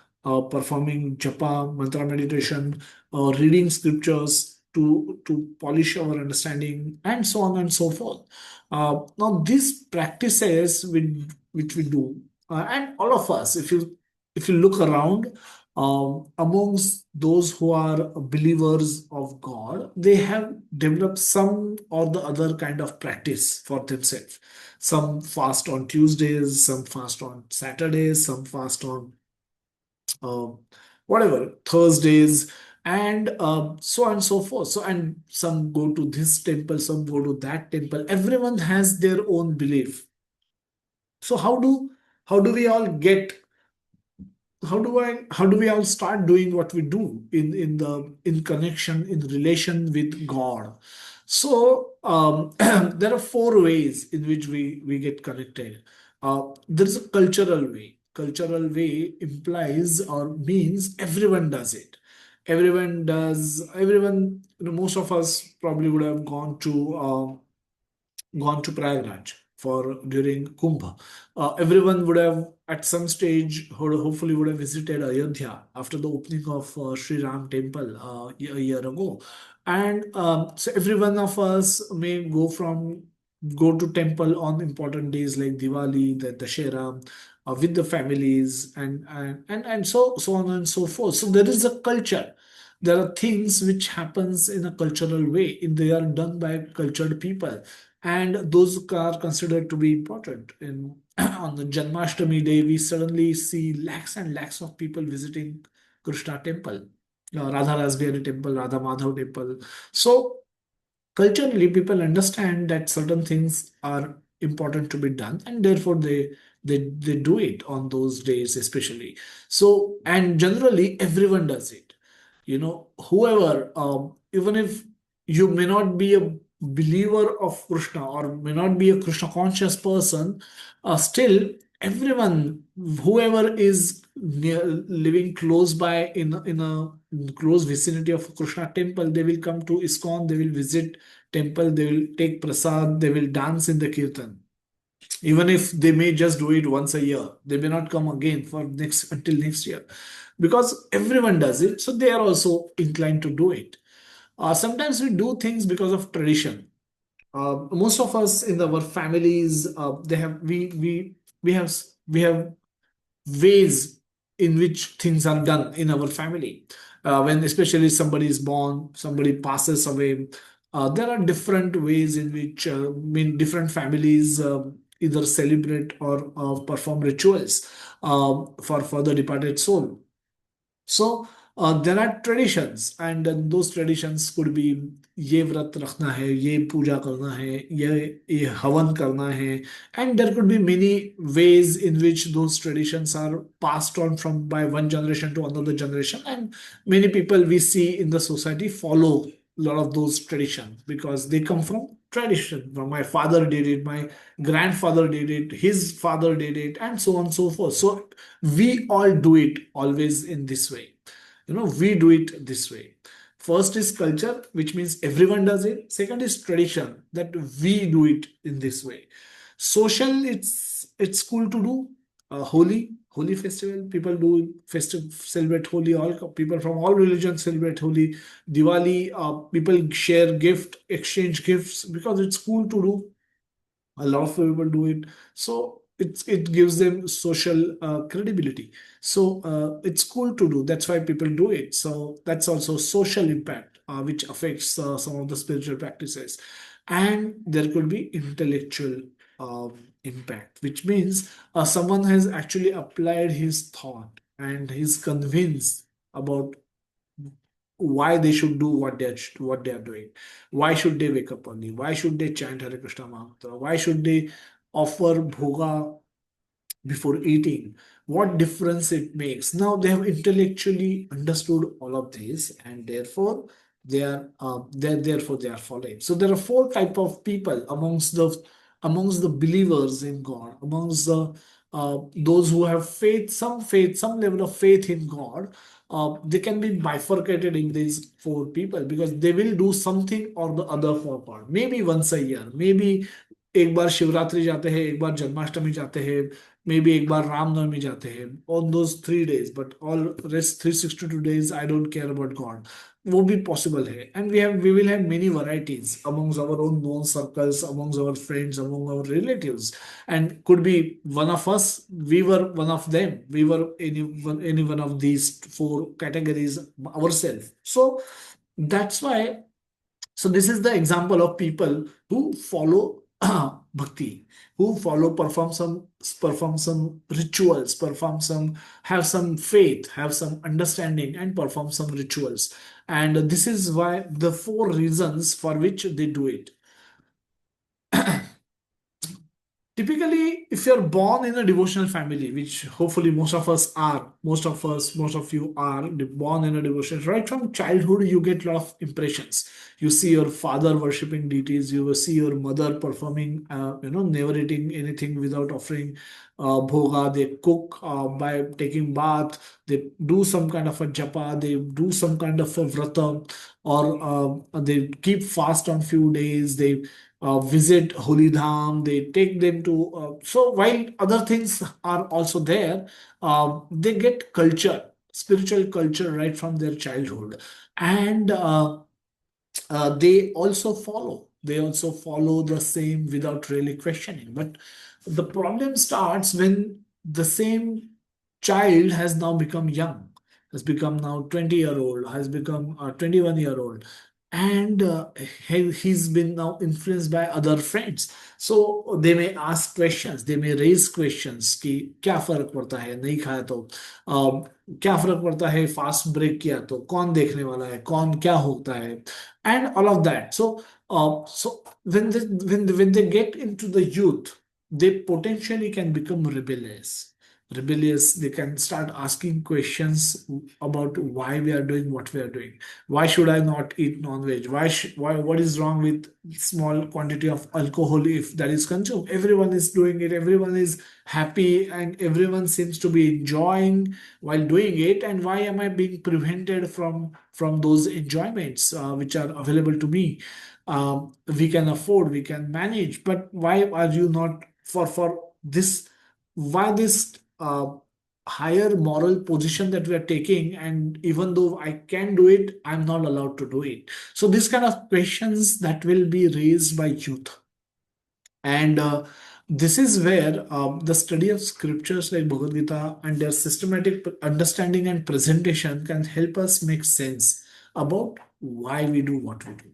performing japa, mantra meditation, reading scriptures to polish our understanding, and so on and so forth. Now, these practices which we do, and all of us, if you look around, amongst those who are believers of God, they have developed some or the other kind of practice for themselves. Some fast on Tuesdays, some fast on Saturdays, some fast on uh, whatever Thursdays, and so on and so forth. So, and some go to this temple, some go to that temple. Everyone has their own belief. So, how do we all get how do we all start doing what we do in connection, in relation with God? So there are four ways in which we get connected. There is a cultural way. Cultural way implies or means everyone does it. Everyone, most of us probably would have gone to Prayagraj for during Kumbh. Everyone would have at some stage hopefully would have visited Ayodhya after the opening of Sri Ram temple a year ago. And so every one of us may go to temple on important days like Diwali, the Dashera, with the families, and so on and so forth. So there is a culture. There are things which happens in a cultural way, and they are done by cultured people, and those are considered to be important. In on the Janmashtami day, we suddenly see lakhs and lakhs of people visiting Krishna temple, Radha Rasbihari temple, Radha Madhav temple. So culturally, people understand that certain things are important to be done, and therefore they do it on those days especially. So, and generally everyone does it. Whoever, even if you may not be a believer of Krishna or may not be a Krishna conscious person, still everyone, whoever is living close by in a close vicinity of Krishna temple, they will come to ISKCON, they will visit temple, they will take prasad, they will dance in the kirtan. Even if they may just do it once a year, they may not come again for next until next year, because everyone does it, so they are also inclined to do it. Sometimes we do things because of tradition. Most of us in our families, they have we have ways in which things are done in our family. When especially somebody is born, somebody passes away, there are different ways in which different families either celebrate or perform rituals for the departed soul. So there are traditions, and those traditions could be ये व्रत रखना है, ये पूजा करना है, ये हवन करना है, and there could be many ways in which those traditions are passed on from by one generation to another generation, and many people we see in the society follow a lot of those traditions because they come from tradition. From my father did it, my grandfather did it, his father did it, and so on and so forth. So we all do it always in this way. We do it this way. First is culture, which means everyone does it. Second is tradition, that we do it in this way. Social, it's cool to do Holi festival. People do festive celebrate Holi. All people from all religions celebrate Holi. Diwali, people share gift, exchange gifts because it's cool to do. A lot of people do it, so it gives them social credibility. So it's cool to do, that's why people do it. So that's also social impact, which affects some of the spiritual practices. And there could be intellectual impact, which means someone has actually applied his thought and he's convinced about why they should do what they are doing. Why should they wake up early? Why should they chant Hare Krishna Mahamantra? Why should they offer bhoga before eating? What difference it makes? Now they have intellectually understood all of this, and therefore they are following. So there are four type of people amongst the believers in God, amongst the those who have faith, some level of faith in God. They can be bifurcated in these four people because they will do something or the other for God. Maybe once a year, maybe एक बार शिवरात्रि जाते हैं, एक बार जन्माष्टमी जाते हैं, may be एक बार रामनवमी जाते हैं, on those 3 days, but all rest 362 days I don't care about God. वो भी पॉसिबल है. And we will have many varieties amongst our own known circles, amongst our friends, among our relatives, and could be one of us, we were one of them, we were any one of these four categories ourselves. So that's why, so this is the example of people who follow bhakti, who perform some rituals, have some faith, have some understanding, and perform some rituals. And this is why the four reasons for which they do it. Typically, if you're born in a devotional family, which hopefully most of us are, most of you are born in a devotional, right from childhood, you get a lot of impressions. You see your father worshipping deities, you will see your mother performing, never eating anything without offering bhoga. They cook by taking bath, they do some kind of a japa, they do some kind of a vrata, or they keep fast on few days, they visit Holy Dham, they take them to. So while other things are also there, they get culture, spiritual culture right from their childhood, and they also follow. They also follow the same without really questioning. But the problem starts when the same child has now become young, has become now 20-year-old, has become a 21-year-old, and he's been now influenced by other friends. So they may ask questions, they may raise questions कि क्या फर्क पड़ता है नहीं खाया तो, क्या फर्क पड़ता है फास्ट ब्रेक किया तो, कौन देखने वाला है, कौन क्या होता है, and all of that. So when they get into the youth, they potentially can become rebellious. They can start asking questions about why we are doing what we are doing. Why should I not eat non-veg? Why what is wrong with small quantity of alcohol if that is consumed? Everyone is doing it, everyone is happy, and everyone seems to be enjoying while doing it. And why am I being prevented from those enjoyments which are available to me? We can afford, we can manage, but why are you not for this? Why this higher moral position that we are taking, and even though I can do it, I'm not allowed to do it? So these kind of questions that will be raised by youth. And this is where the study of scriptures like Bhagavad Gita and their systematic understanding and presentation can help us make sense about why we do what we do.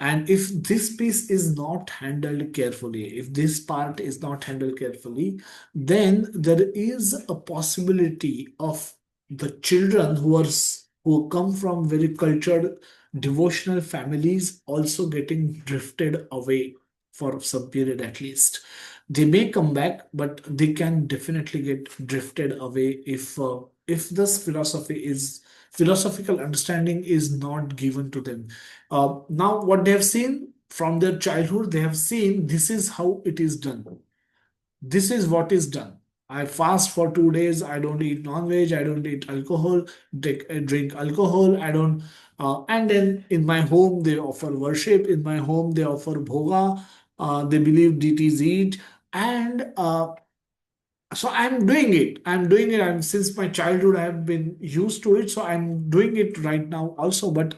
And if this piece is not handled carefully, if this part is not handled carefully, then there is a possibility of the children who come from very cultured devotional families also getting drifted away for some period at least. They may come back, but they can definitely get drifted away if this philosophical understanding is not given to them. Now, what they have seen from their childhood, they have seen this is how it is done. This is what is done. I fast for 2 days. I don't eat non-veg. I don't eat alcohol. Drink alcohol. I don't. And then in my home they offer worship. In my home they offer bhoga. They believe deities eat, and So I'm doing it. I'm doing it. I'm since my childhood I have been used to it. So I'm doing it right now also. But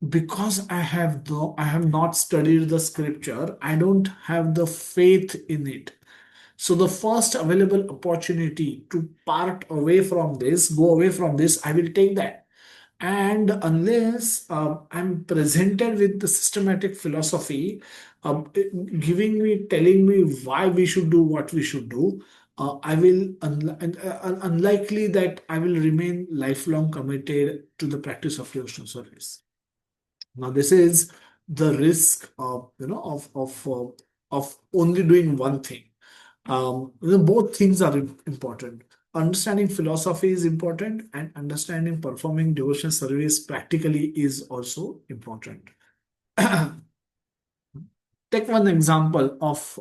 because I have not studied the scripture, I don't have the faith in it. So the first available opportunity to part away from this, go away from this, I will take that. And unless I'm presented with the systematic philosophy, telling me why we should do what we should do, unlikely that I will remain lifelong committed to the practice of devotional service. Now, this is the risk of of only doing one thing. Both things are important. Understanding philosophy is important, and understanding performing devotional service practically is also important. Take one example of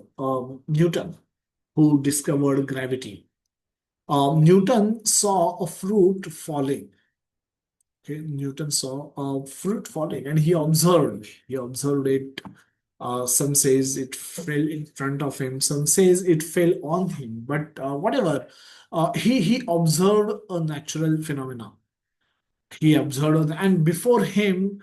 Newton, who discovered gravity. Newton saw a fruit falling. Okay, Newton saw a fruit falling, and he observed. He observed it. Some says it fell in front of him. Some says it fell on him. But whatever, he observed a natural phenomena. He observed, and before him,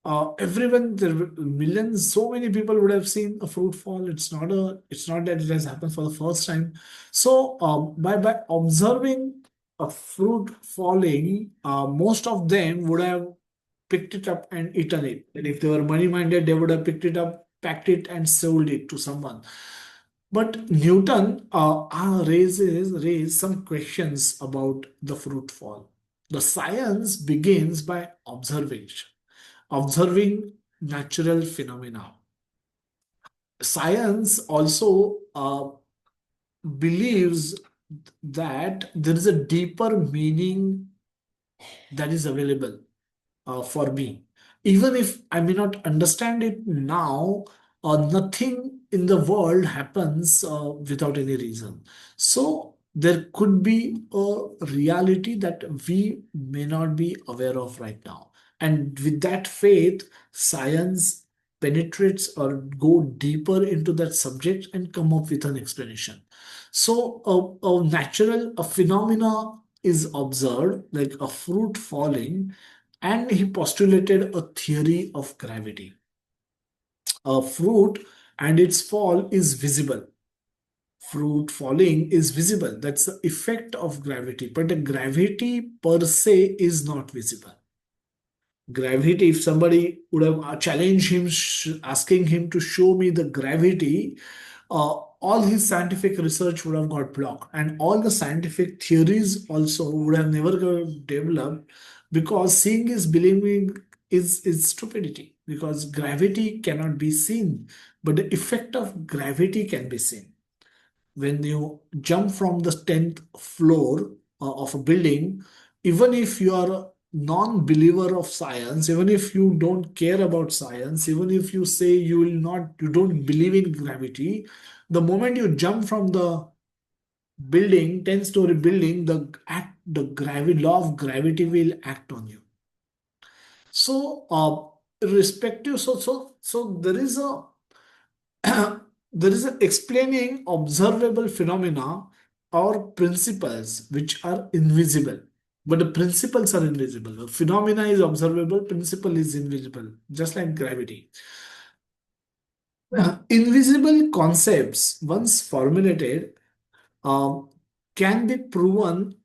everyone, there were millions, so many people would have seen a fruit fall. It's not that it has happened for the first time. So by observing a fruit falling, most of them would have picked it up and eaten it. And if they were money minded, they would have picked it up, packed it, and sold it to someone. But Newton raised some questions about the fruit fall. The science begins by observing natural phenomena. Science also believes that there is a deeper meaning that is available for me. Even if I may not understand it now, nothing in the world happens without any reason. So there could be a reality that we may not be aware of right now. And with that faith, science penetrates or go deeper into that subject and come up with an explanation. So a phenomena is observed, like a fruit falling, and he postulated a theory of gravity. A fruit and its fall is visible. Fruit falling is visible. That's the effect of gravity. But the gravity per se is not visible. Gravity, if somebody would have challenged him, asking him to show me the gravity, all his scientific research would have got blocked, and all the scientific theories also would have never got developed, because seeing is believing is stupidity, because gravity cannot be seen, but the effect of gravity can be seen. When you jump from the 10th floor of a building, even if you are a non-believer of science, even if you don't care about science, even if you say you don't believe in gravity, the moment you jump from the building, 10-story building, law of gravity will act on you. So, there is a there is an explaining observable phenomena or principles which are invisible, but the principles are invisible. The phenomena is observable, principle is invisible, just like gravity. Invisible concepts, once formulated, um, can be proven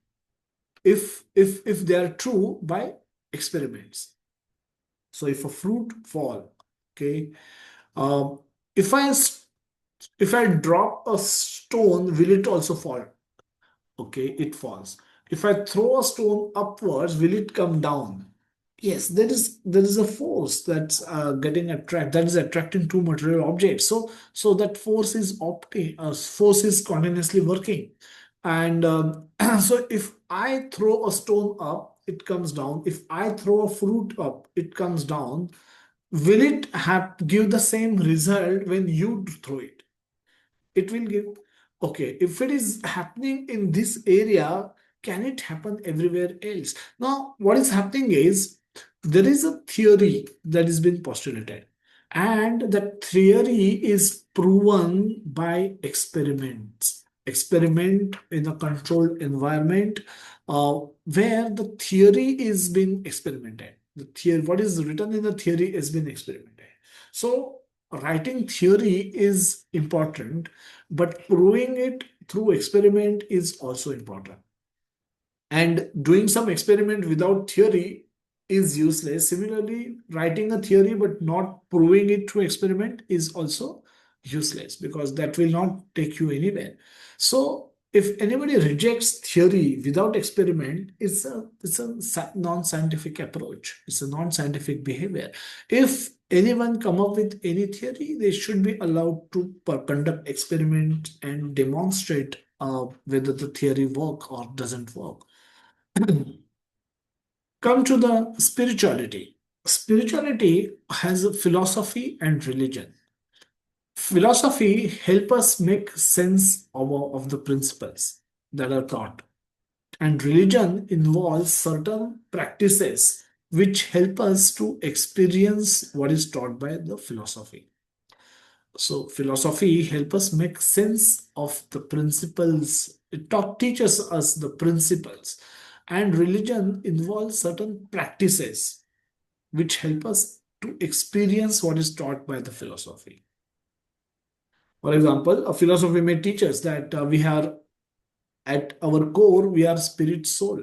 if they are true by experiments. So if a fruit fall, okay, um, if I if I drop a stone, will it also fall? Okay, it falls. If I throw a stone upwards, will it come down? Yes, there is a force that's getting attract that is attracting two material objects. So that force is continuously working, and so if I throw a stone up, it comes down. If I throw a fruit up, it comes down. Will it have give the same result when you throw it? It will give. Okay, if it is happening in this area, can it happen everywhere else? Now, what is happening is there is a theory that has been postulated, and that theory is proven by experiments. experiment in a controlled environment where the theory is being experimented. The theory, what is written in the theory has been experimented. So writing theory is important, but proving it through experiment is also important. And doing some experiment without theory is useless. Similarly, writing a theory but not proving it through experiment is also useless, because that will not take you anywhere. So if anybody rejects theory without experiment, it's a non-scientific approach. It's a non-scientific behavior. If anyone come up with any theory, they should be allowed to conduct experiment and demonstrate whether the theory work or doesn't work. Come to the spirituality. Spirituality has a philosophy and religion. Philosophy help us make sense of the principles that are taught, and religion involves certain practices which help us to experience what is taught by the philosophy. So philosophy help us make sense of the principles. Teaches us the principles, and religion involves certain practices which help us to experience what is taught by the philosophy. For example, a philosophy may teach us that we are at our core, we are spirit soul.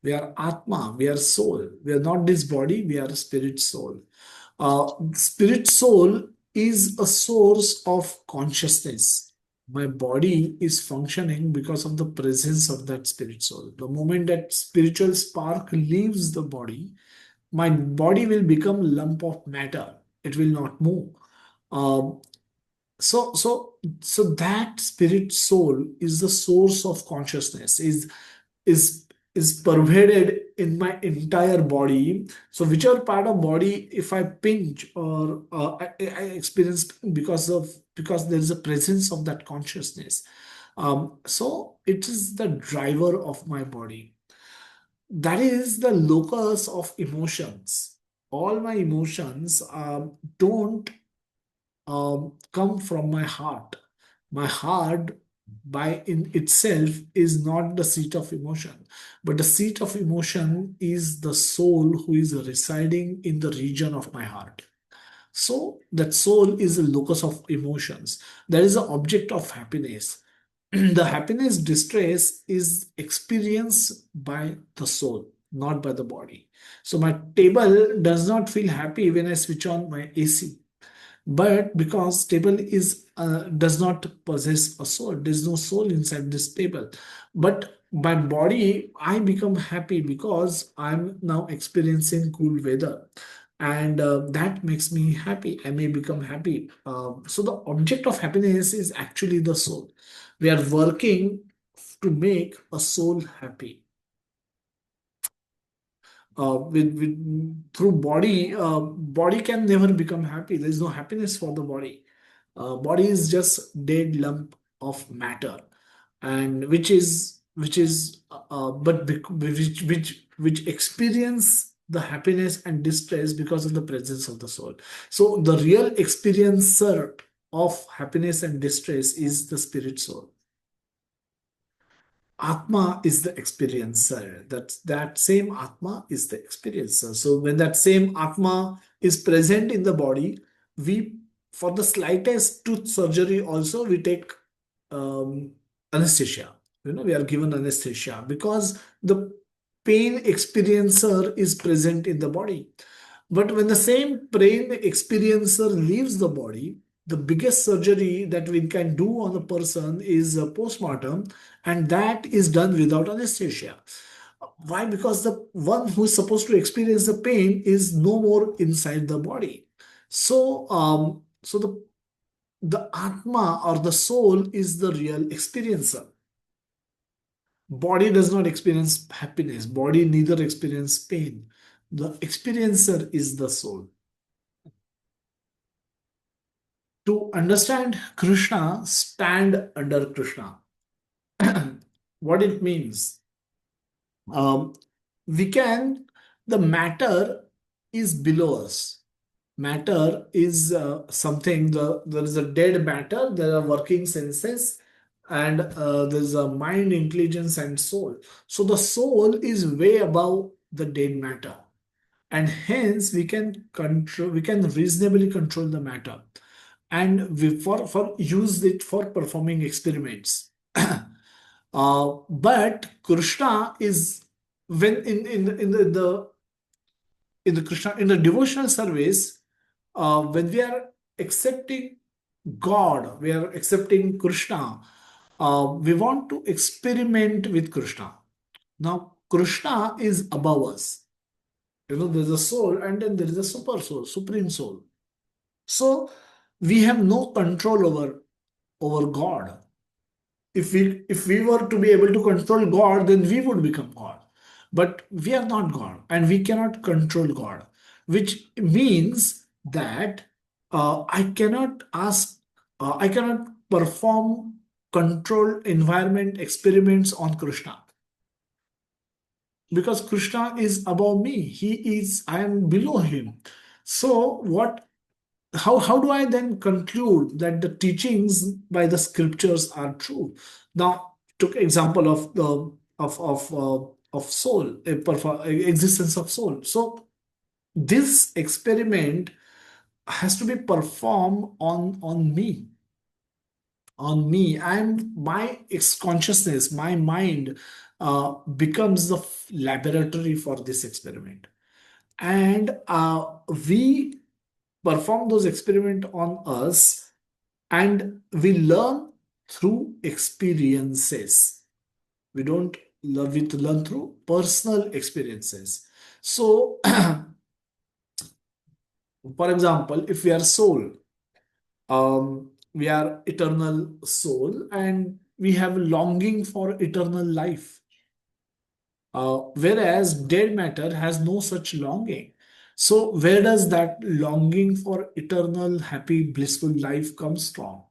We are Atma, we are soul. We are not this body, we are spirit soul. Spirit soul is a source of consciousness. My body is functioning because of the presence of that spirit soul. The moment that spiritual spark leaves the body, my body will become lump of matter. It will not move. Um, so that spirit soul is the source of consciousness, is is pervaded in my entire body. So whichever part of body, if I pinch or I experience pain because there is a presence of that consciousness. So it is the driver of my body. That is the locus of emotions. All my emotions don't come from my heart. My heart, by in itself, is not the seat of emotion, but the seat of emotion is the soul who is residing in the region of my heart. So that soul is a locus of emotions. There is an object of happiness. The happiness distress is experienced by the soul, not by the body. So my table does not feel happy when I switch on my AC, but because table is does not possess a soul, there's no soul inside this table. But my body, I become happy because I'm now experiencing cool weather, and that makes me happy. I may become happy. So the object of happiness is actually the soul. We are working to make a soul happy. With through body, body can never become happy. There is no happiness for the body. Body is just dead lump of matter, and which is but which experience the happiness and distress because of the presence of the soul. So the real experiencer of happiness and distress is the spirit soul. Atma is the experiencer. That same Atma is the experiencer. So when that same Atma is present in the body, we, for the slightest tooth surgery also, we take um, anesthesia. We are given anesthesia because the pain experiencer is present in the body. But when the same pain experiencer leaves the body, the biggest surgery that we can do on a person is a postmortem, and that is done without anesthesia. Why? Because the one who is supposed to experience the pain is no more inside the body. So the Atma or the soul is the real experiencer. Body does not experience happiness. Body neither experience pain. The experiencer is the soul. To understand Krishna, stand under Krishna. What it means? Um, we can, the matter is below us. Matter is something, there is a dead matter, there are working senses, and there's a mind, intelligence, and soul. So the soul is way above the dead matter, and hence we can reasonably control the matter, and we for use it for performing experiments. But Krishna is when in the Krishna in the devotional service, when we are accepting God, we are accepting Krishna. We want to experiment with Krishna. Now, Krishna is above us. There's a soul, and then there is a super soul, supreme soul. So we have no control over God. If we were to be able to control God, then we would become God. But we are not God, and we cannot control God, which means that I cannot perform controlled environment experiments on Krishna, because Krishna is above me. I am below him. So how do I then conclude that the teachings by the scriptures are true? Now, took example of the of soul, existence of soul. So this experiment has to be performed on me, and my consciousness, my mind, becomes the laboratory for this experiment, and we perform those experiments on us, and we learn through experiences. We don't learn, we learn through personal experiences. So for example, if we are soul, we are eternal soul, and we have longing for eternal life. Whereas dead matter has no such longing. So, where does that longing for eternal, happy, blissful life comes from?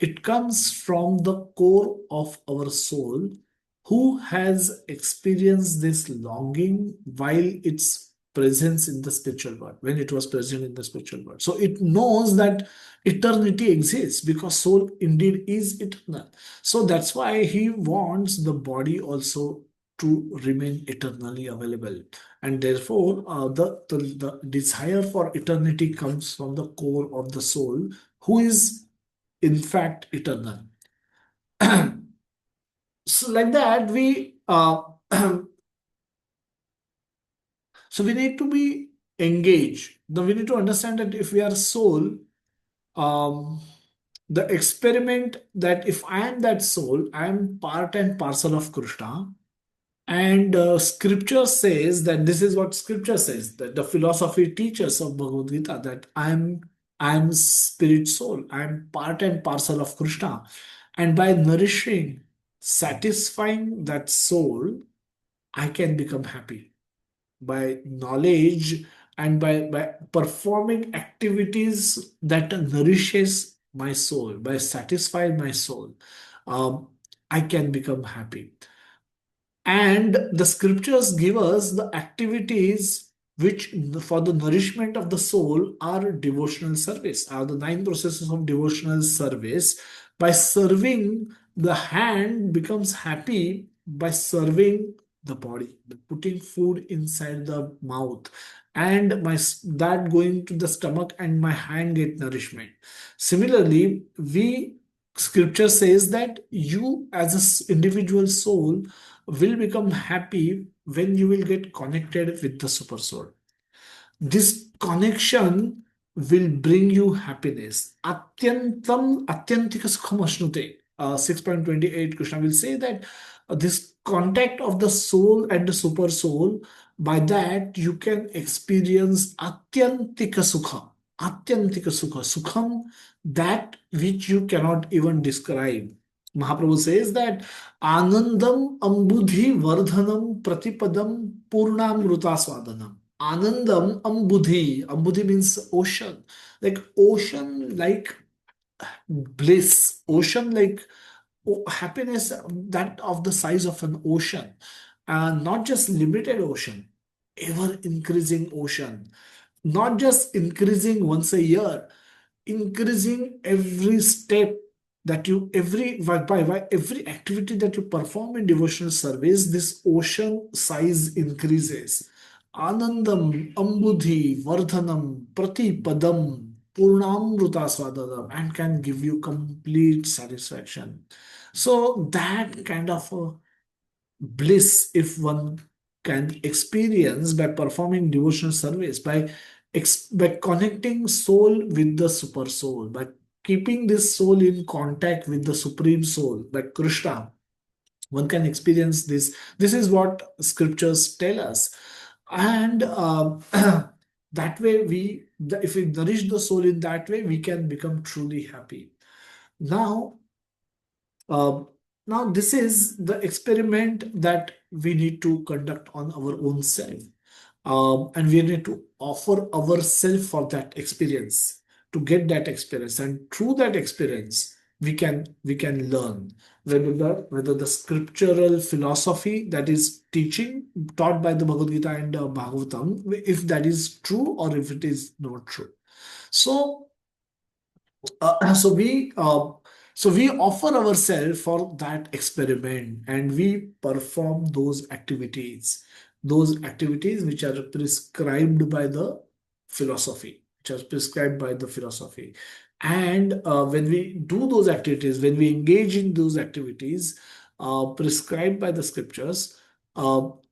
It comes from the core of our soul, who has experienced this longing while its presence in the spiritual world, when it was present in the spiritual world. So, it knows that eternity exists because soul indeed is eternal. So, that's why he wants the body also to remain eternally available, and therefore the desire for eternity comes from the core of the soul, who is in fact eternal. So like that we so we need to be engaged. Now we need to understand that if we are soul, um, the experiment, that if I am that soul, I am part and parcel of Krishna. And scripture says that this is what scripture says, that the philosophy teaches of Bhagavad Gita, that I'm spirit soul, I'm part and parcel of Krishna. And by nourishing, satisfying that soul, I can become happy. By knowledge and by performing activities that nourishes my soul, by satisfying my soul, um, I can become happy. And the scriptures give us the activities which, for the nourishment of the soul, are devotional service, are the 9 processes of devotional service. By serving, the hand becomes happy by serving the body, by putting food inside the mouth, and that going to the stomach, and my hand get nourishment. Similarly, scripture says that you as an individual soul will become happy when you will get connected with the super soul. This connection will bring you happiness. Atyantika sukham ashnute. 6.28, Krishna will say that this contact of the soul and the super soul, by that you can experience atyantika sukha. Atyantika sukha. Sukham, that which you cannot even describe. Mahaprabhu says that Anandam ambudhi vardhanam pratipadam purnamruta swadanam. Anandam ambudhi. Ambudhi means ocean. Like ocean, like bliss. Ocean, like happiness, that of the size of an ocean. And not just limited ocean, ever increasing ocean. Not just increasing once a year, increasing every step, that you by every activity that you perform in devotional service, this ocean size increases. Anandam, Ambudhi, Vardhanam, Pratipadam, Purnamruta Swadadam, and can give you complete satisfaction. So that kind of bliss, if one can experience by performing devotional service, by connecting soul with the super soul, by keeping this soul in contact with the supreme soul, like Krishna, one can experience this. This is what scriptures tell us. And that way, if we nourish the soul in that way, we can become truly happy. Now, uh, now, this is the experiment that we need to conduct on our own self. And we need to offer ourselves for that experience, to get that experience. And through that experience, we can learn whether the scriptural philosophy that is teaching taught by the Bhagavad Gita and Bhagavatam, if that is true or if it is not true. So uh, so we uh, so we offer ourselves for that experiment, and we perform those activities which are prescribed by the philosophy. And when we do those activities, when we engage in those activities prescribed by the scriptures,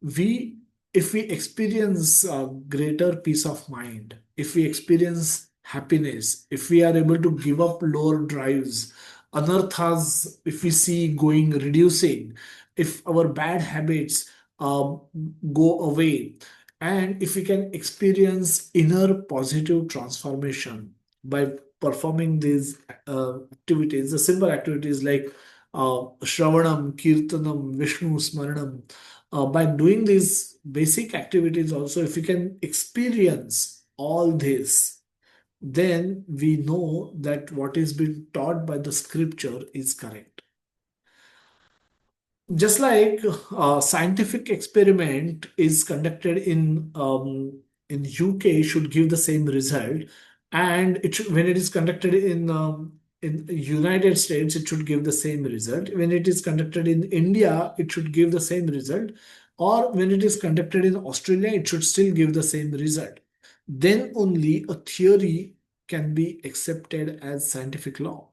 we if we experience greater peace of mind, if we experience happiness, if we are able to give up lower drives, anarthas, if we see going reducing, if our bad habits um, go away, and if we can experience inner positive transformation by performing these activities, the simple activities like Shravanam, Kirtanam, Vishnu Smaranam, by doing these basic activities also, if we can experience all this, then we know that what is being taught by the scripture is correct. Just like scientific experiment is conducted in UK should give the same result, and when it is conducted in United States, it should give the same result. When it is conducted in India, it should give the same result, or when it is conducted in Australia, it should still give the same result. Then only a theory can be accepted as scientific law.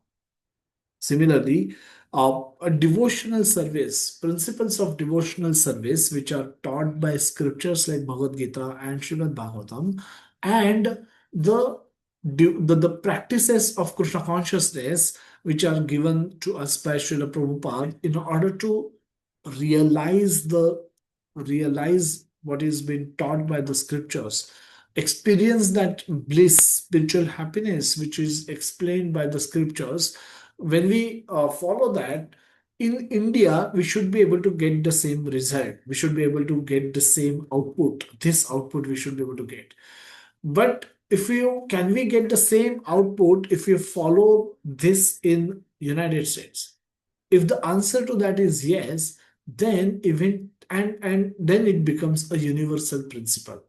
Similarly, a devotional service, principles of devotional service, which are taught by scriptures like Bhagavad Gita and Srimad Bhagavatam, and the practices of Krishna consciousness, which are given to us by Srila Prabhupada, in order to realize realize what is being taught by the scriptures, experience that bliss, spiritual happiness, which is explained by the scriptures. When we follow that, in India, we should be able to get the same result. We should be able to get the same output. This output we should be able to get. But if you can we get the same output if you follow this in United States? If the answer to that is yes, then even and then it becomes a universal principle,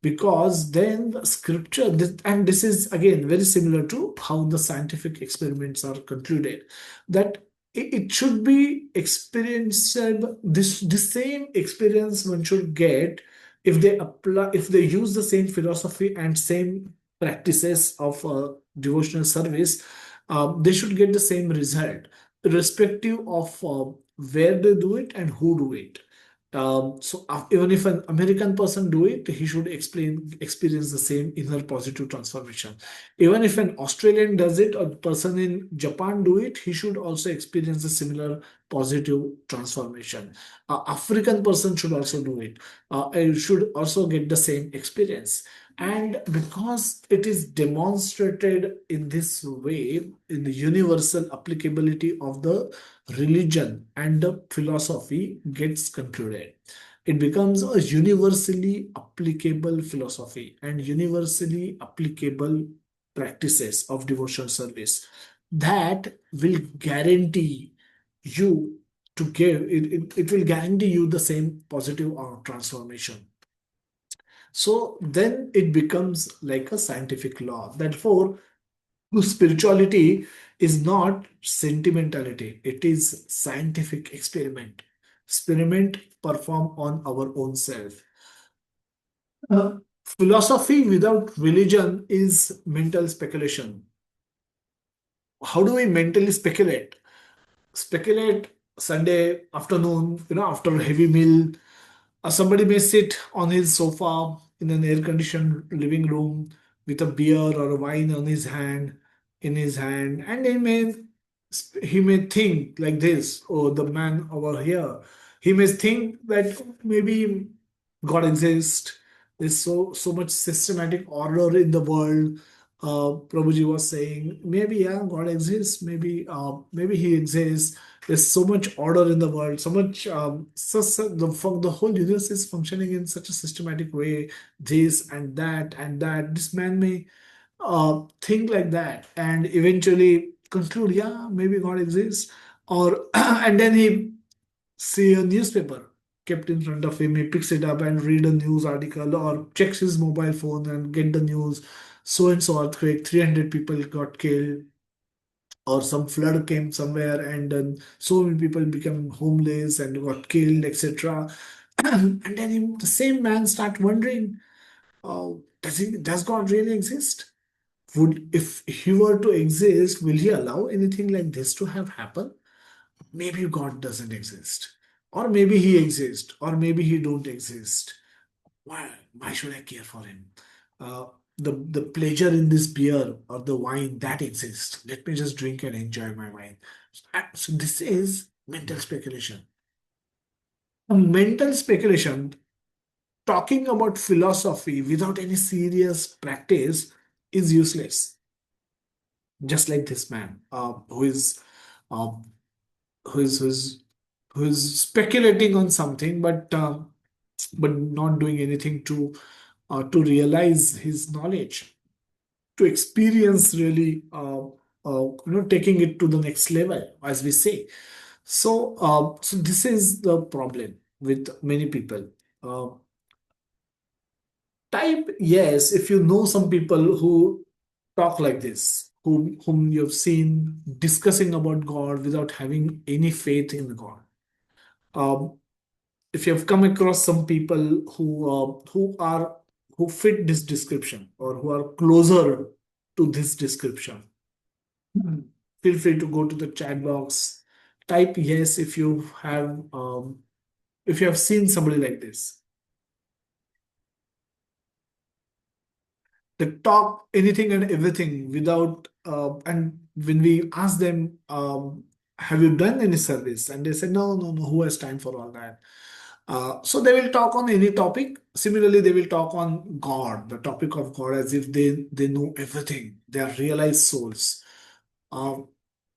because then the scripture and this is again very similar to how the scientific experiments are concluded, that it should be experienced. The same experience one should get if they use the same philosophy and same practices of devotional service. They should get the same result irrespective of where they do it and who do it. Even if an American person do it, he should experience the same inner positive transformation. Even if an Australian does it or person in Japan do it, he should also experience a similar positive transformation. African person should also do it. And should also get the same experience. And because it is demonstrated in this way, in the universal applicability of the religion and the philosophy gets concluded. It becomes a universally applicable philosophy and universally applicable practices of devotional service that will guarantee you it will guarantee you the same positive transformation. So then it becomes like a scientific law. Therefore, spirituality is not sentimentality. It is scientific experiment. Experiment performed on our own self. Uh, Philosophy without religion is mental speculation. How do we mentally speculate? Speculate Sunday afternoon, after a heavy meal. Somebody may sit on his sofa in an air-conditioned living room with a beer or a wine on his hand, and he may think like this. Oh, the man over here. He may think that maybe God exists. There's so much systematic order in the world. Prabhuji was saying maybe, yeah, God exists. Maybe he exists. There's so much order in the world, so much the whole universe is functioning in such a systematic way. This and that and that. This man may think like that and eventually conclude, yeah, maybe God exists. Or and then he see a newspaper kept in front of him. He picks it up and read a news article or checks his mobile phone and get the news. So and so earthquake, 300 people got killed, or some flood came somewhere and then so many people became homeless and got killed, etc. And then the same man start wondering, does God really exist? Would If he were to exist, will he allow anything like this to have happen? Maybe God doesn't exist, or maybe he exists, or maybe he don't exist. Why should I care for him? Uh, the pleasure in this beer or the wine that exists. Let me just drink and enjoy my wine. So this is mental speculation. A mental speculation, talking about philosophy without any serious practice, is useless. Just like this man, uh, who is who's who's speculating on something, but not doing anything to realize his knowledge, to experience really, taking it to the next level, as we say. So this is the problem with many people. Uh, Type yes if you know some people who talk like this, whom you've seen discussing about God without having any faith in God. Um, if you have come across some people who fit this description or who are closer to this description, feel free to go to the chat box. Type yes if you have seen somebody like this. They talk anything and everything without and when we ask them, have you done any service, and they say no, no, no, who has time for all that. So they will talk on any topic. Similarly, they will talk on God, the topic of God, as if they know everything. They are realized souls. uh,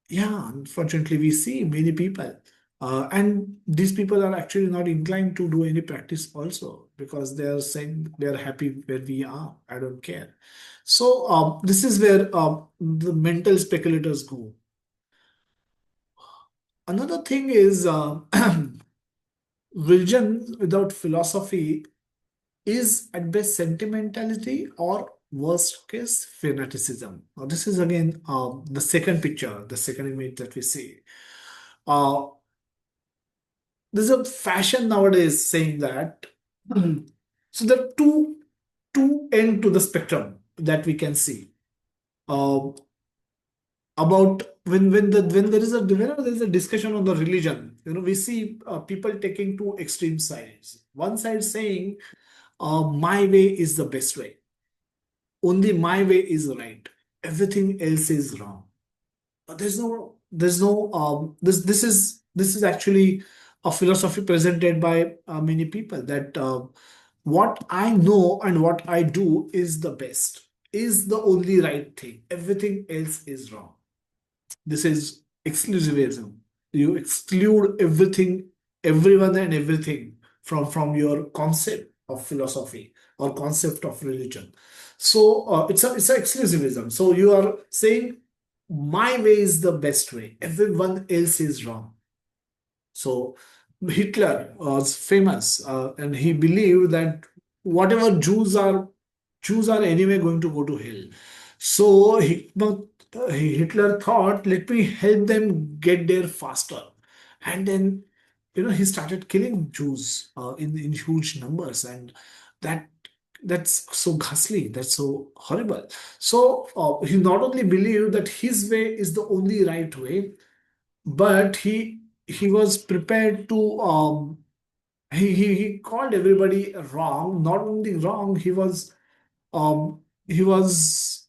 yeah, unfortunately, we see many people. And these people are actually not inclined to do any practice also, because they are saying they are happy where we are. I don't care. So this is where the mental speculators go. Another thing is religion without philosophy is at best sentimentality, or worst case fanaticism. Now, this is again the second picture, the second image that we see. Uh, there's a fashion nowadays saying that. So there are two end to the spectrum that we can see uh, about when there is whenever there is a discussion on the religion. We see people taking two extreme sides. One side saying, my way is the best way. Only my way is right. Everything else is wrong. There's no this is actually a philosophy presented by many people, that what I know and what I do is the best, is the only right thing. Everything else is wrong. This is exclusivism. You exclude everything, everyone and everything from your concept of philosophy or concept of religion. So it's a exclusivism. So you are saying my way is the best way. Everyone else is wrong. So Hitler was famous, and he believed that whatever Jews are anyway going to go to hell. So Hitler thought, let me help them get there faster. And then, he started killing Jews in huge numbers. And that that's so ghastly, that's so horrible. So he not only believed that his way is the only right way, but he was prepared to he called everybody wrong. Not only wrong, um, he was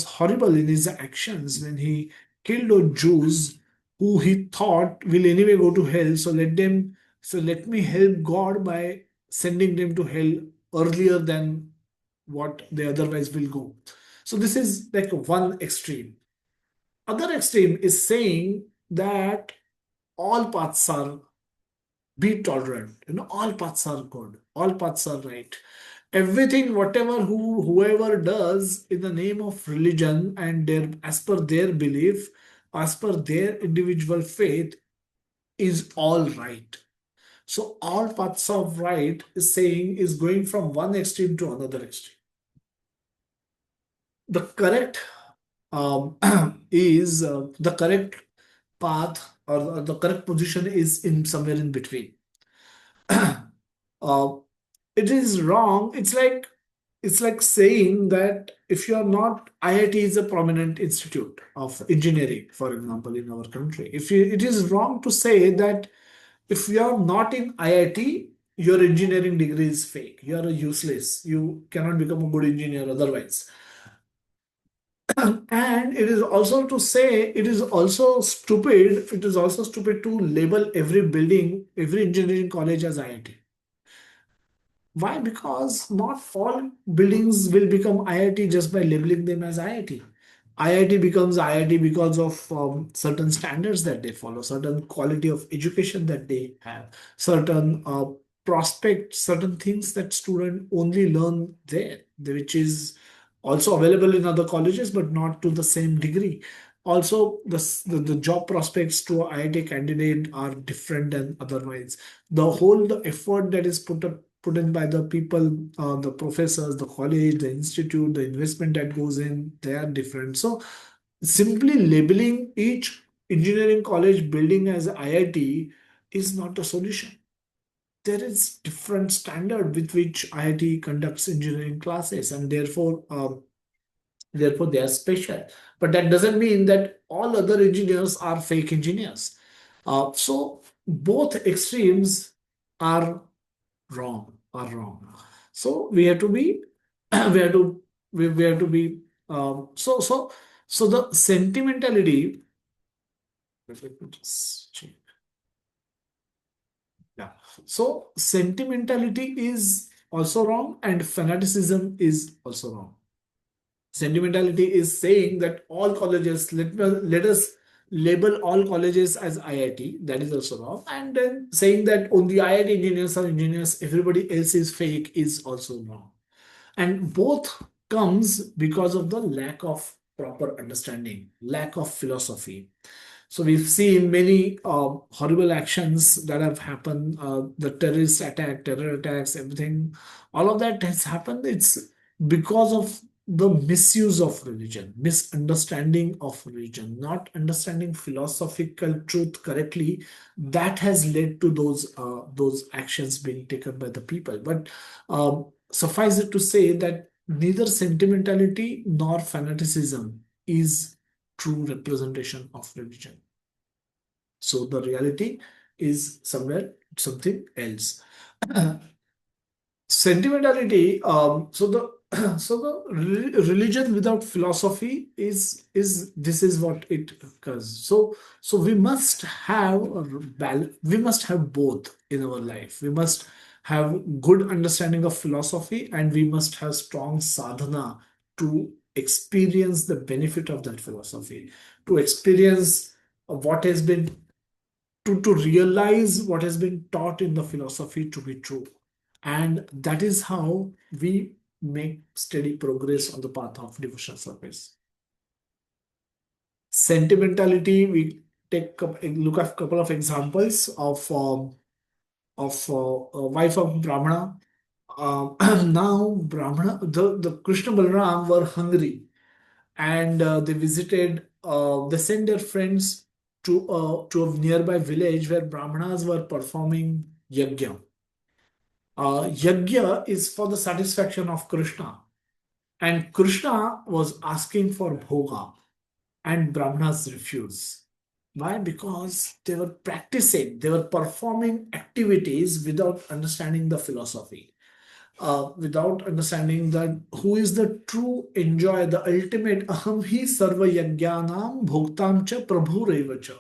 horrible in his actions when he killed those Jews who he thought will anyway go to hell. So let me help God by sending them to hell earlier than what they otherwise will go. So this is like one extreme. Other extreme is saying that all paths are be tolerant. All paths are good. All paths are right. Everything, whatever whoever does in the name of religion and their as per their belief, as per their individual faith, is all right. So all paths of right is saying is going from one extreme to another extreme. The correct is the correct path, or the correct position is in somewhere in between. uh, it is wrong. It's like saying that if you are not, IIT is a prominent institute of engineering, for example, in our country. It is wrong to say that if you are not in IIT, your engineering degree is fake. You are useless. You cannot become a good engineer otherwise. And it is also to say, it is also stupid. It is also stupid to label every building, every engineering college as IIT. Why? Because not all buildings will become IIT just by labeling them as IIT. IIT becomes IIT because of certain standards that they follow, certain quality of education that they have, certain prospects, certain things that students only learn there, which is also available in other colleges, but not to the same degree. Also, the job prospects to a IIT candidate are different than otherwise. The effort that is put in by the people, the professors, the college, the institute, the investment that goes in, they are different. So simply labeling each engineering college building as IIT is not a solution. There is different standard with which IIT conducts engineering classes, and therefore they are special. But that doesn't mean that all other engineers are fake engineers. So both extremes are wrong. So we have to be we have to we have to be so the sentimentality. Let me just check. Yeah. So sentimentality is also wrong, and fanaticism is also wrong. Sentimentality is saying that all colleges, let us label all colleges as IIT. That is also wrong. And then saying that only IIT engineers are engineers, everybody else is fake, is also wrong. And both comes because of the lack of proper understanding, lack of philosophy. So we've seen many horrible actions that have happened, the terror attacks, everything, all of that has happened. It's because of the misuse of religion, misunderstanding of religion, not understanding philosophical truth correctly. That has led to those actions being taken by the people. But suffice it to say that neither sentimentality nor fanaticism is true representation of religion. So the reality is somewhere something else. Sentimentality. So the religion without philosophy is this is what it does. So we must have we must have both in our life. We must have good understanding of philosophy, and we must have strong sadhana to experience the benefit of that philosophy, to experience what has been to realize what has been taught in the philosophy to be true. And that is how we make steady progress on the path of devotional service. Sentimentality, we take a look at a couple of examples of a wife of Brahmana. Now Brahmana, the Krishna Balaram were hungry, and they visited they sent their friends to a nearby village where Brahmanas were performing yajna. Yajna is for the satisfaction of Krishna, and Krishna was asking for bhoga, and Brahmanas refused. Why? Because they were practicing, they were performing activities without understanding the philosophy, without understanding that who is the true enjoyer, the ultimate aham hi sarva yajnanam bhoktam cha prabhu cha.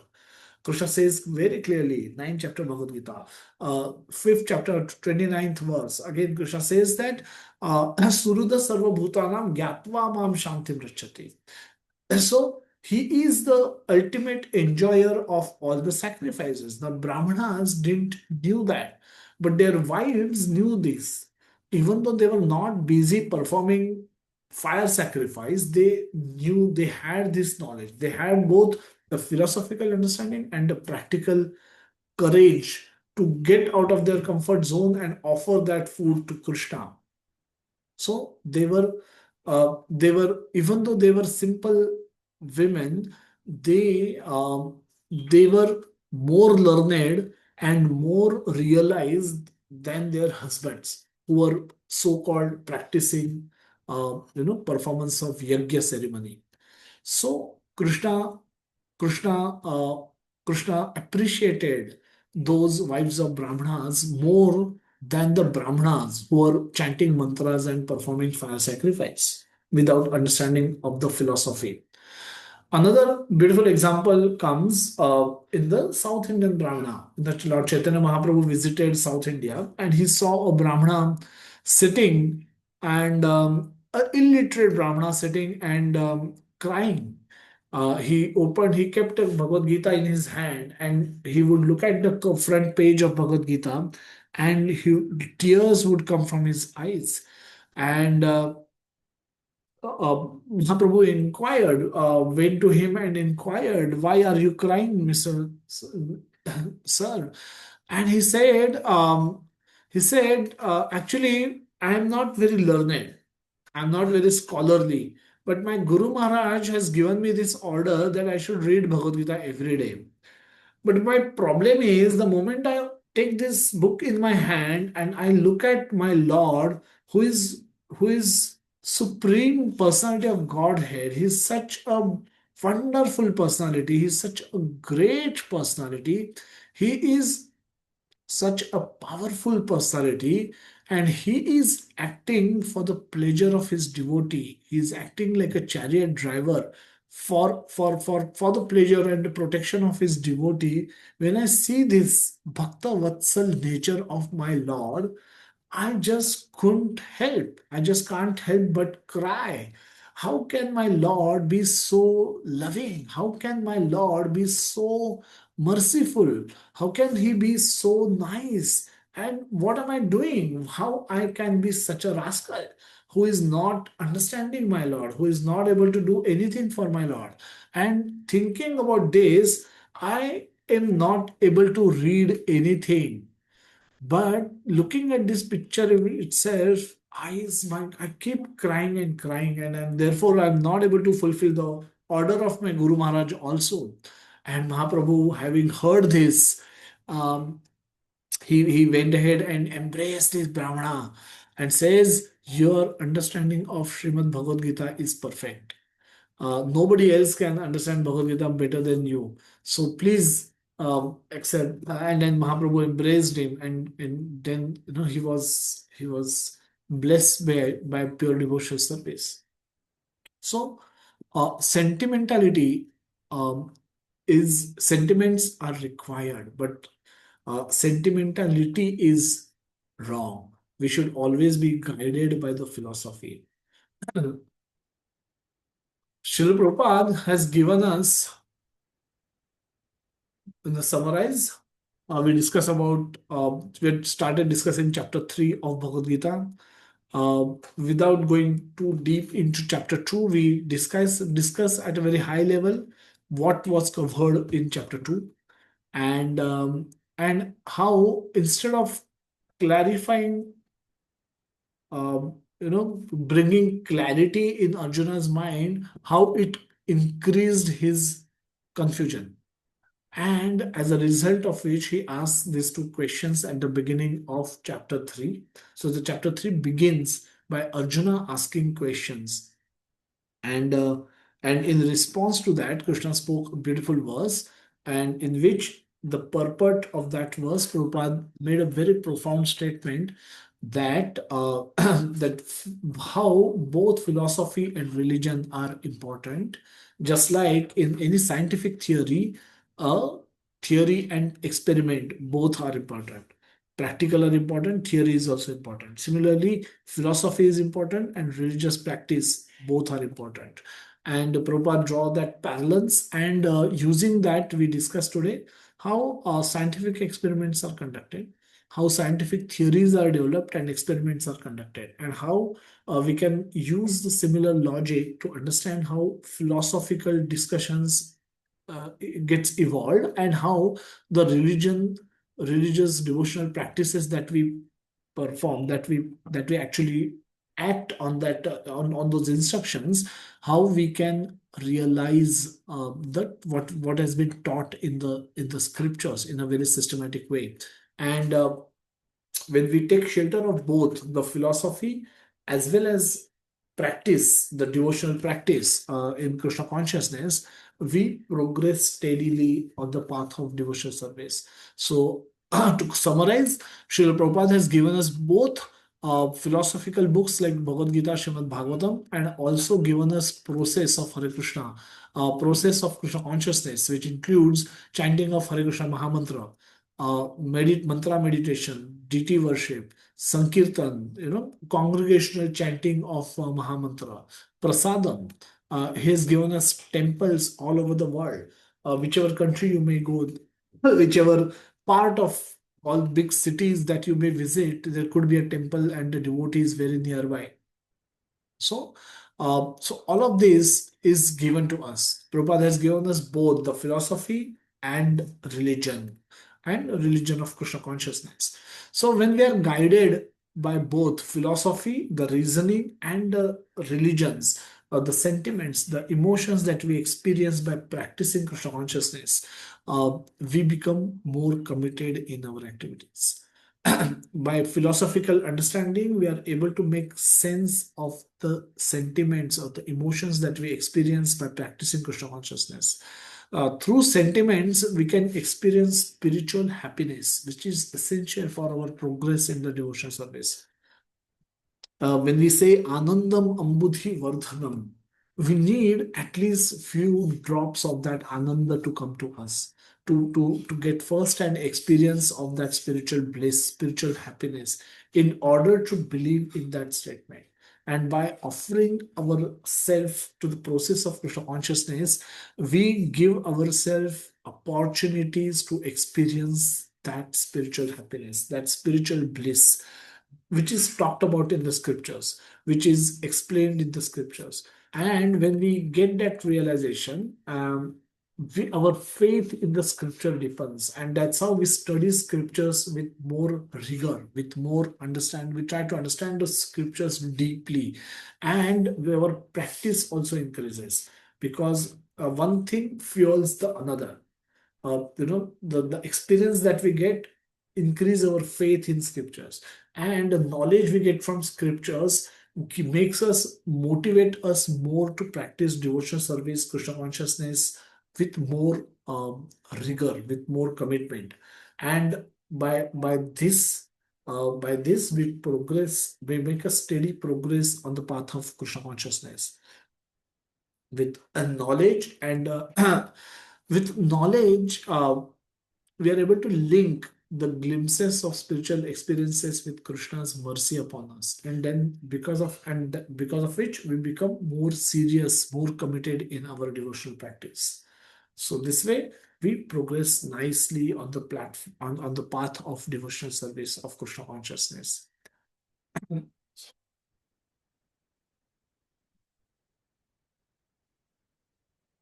Krishna says very clearly, 9th chapter Bhagavad Gita, 5th chapter, 29th verse. Again, Krishna says that Suruda Sarva Bhutanam Gyatva Mam Shantim Rachati. So he is the ultimate enjoyer of all the sacrifices. The Brahmanas didn't knew that, but their wives knew this. Even though they were not busy performing fire sacrifice, they knew, they had this knowledge. They had both the philosophical understanding and the practical courage to get out of their comfort zone and offer that food to Krishna. So they were, even though they were simple women, they were more learned and more realized than their husbands, who were so-called practicing, performance of yajna ceremony. So Krishna, Krishna appreciated those wives of Brahmanas more than the Brahmanas who were chanting mantras and performing fire sacrifice without understanding of the philosophy. Another beautiful example comes in the South Indian Brahmana. That Lord Chaitanya Mahaprabhu visited South India and he saw a Brahmana sitting, and an illiterate Brahmana sitting and crying. He kept a Bhagavad Gita in his hand, and he would look at the front page of Bhagavad Gita, and tears would come from his eyes. And Mahaprabhu went to him and inquired, "Why are you crying, Mr. Sir?" And he said, actually, I am not very learned. I'm not very scholarly, but my Guru Maharaj has given me this order that I should read Bhagavad Gita every day. But my problem is the moment I take this book in my hand and I look at my Lord, who is supreme personality of Godhead. He's such a wonderful personality. He's such a great personality. He is such a powerful personality, and he is acting for the pleasure of his devotee. He is acting like a chariot driver for the pleasure and the protection of his devotee. When I see this bhakta vatsal nature of my Lord, I just couldn't help. I just can't help but cry. How can my Lord be so loving? How can my Lord be so merciful? How can he be so nice? And what am I doing? How I can be such a rascal who is not understanding my Lord, who is not able to do anything for my Lord? And thinking about this, I am not able to read anything. But looking at this picture itself, I keep crying and crying, and therefore I'm not able to fulfill the order of my Guru Maharaj also. And Mahaprabhu, having heard this, um, he went ahead and embraced this Brahmana and says, "Your understanding of Srimad Bhagavad Gita is perfect. Nobody else can understand Bhagavad Gita better than you. So please accept." And then Mahaprabhu embraced him, and then he was blessed by pure devotional service. So sentimentality sentiments are required, but sentimentality is wrong. We should always be guided by the philosophy. Srila Prabhupada has given us, in the summarize, we started discussing chapter 3 of Bhagavad Gita. Without going too deep into chapter 2, we discuss at a very high level what was covered in chapter 2, and how, instead of clarifying, bringing clarity in Arjuna's mind, how it increased his confusion. And as a result of which, he asks these two questions at the beginning of chapter 3. So the chapter 3 begins by Arjuna asking questions. And and in response to that, Krishna spoke a beautiful verse, and in which the purport of that verse, Prabhupada made a very profound statement that how both philosophy and religion are important. Just like in any scientific theory, theory and experiment both are important. Practical are important, theory is also important. Similarly, philosophy is important and religious practice both are important. And Prabhupada draw that balance, and using that we discuss today how scientific experiments are conducted, how scientific theories are developed and experiments are conducted, and how we can use the similar logic to understand how philosophical discussions gets evolved, and how the religious devotional practices that we perform, that we actually act on that on those instructions, how we can realize that what has been taught in the scriptures in a very systematic way. And when we take shelter of both the philosophy as well as practice, the devotional practice in Krishna consciousness, we progress steadily on the path of devotional service. So, to summarize, Srila Prabhupada has given us both philosophical books like Bhagavad Gita, Srimad Bhagavatam, and also given us process of Hare Krishna, process of Krishna consciousness, which includes chanting of Hare Krishna Mahamantra, mantra meditation, deity worship, sankirtan, congregational chanting of Mahamantra, prasadam. He has given us temples all over the world. Whichever country you may go, whichever part of all big cities that you may visit, there could be a temple and the devotees very nearby. So all of this is given to us. Prabhupada has given us both the philosophy religion and religion of Krishna consciousness. So when we are guided by both philosophy, the reasoning, and religions, the sentiments, the emotions that we experience by practicing Krishna consciousness, we become more committed in our activities. By philosophical understanding, we are able to make sense of the sentiments or the emotions that we experience by practicing Krishna consciousness. Through sentiments, we can experience spiritual happiness, which is essential for our progress in the devotional service. When we say Anandam Ambudhi Vardhanam, we need at least few drops of that Ananda to come to us, to get first-hand experience of that spiritual bliss, spiritual happiness, in order to believe in that statement. And by offering ourselves to the process of Krishna consciousness, we give ourselves opportunities to experience that spiritual happiness, that spiritual bliss, which is talked about in the scriptures, which is explained in the scriptures. And when we get that realization, our faith in the scripture deepens, and that's how we study scriptures with more rigor, with more understand. We try to understand the scriptures deeply, and our practice also increases, because one thing fuels the another. The experience that we get increase our faith in scriptures, and the knowledge we get from scriptures makes us motivate us more to practice devotional service, Krishna consciousness, with more rigor, with more commitment. And by this we progress, we make a steady progress on the path of Krishna consciousness with a knowledge. And with knowledge, we are able to link the glimpses of spiritual experiences with Krishna's mercy upon us, and then because of which we become more serious, more committed in our devotional practice. So this way we progress nicely on the platform, on the path of devotional service of Krishna consciousness.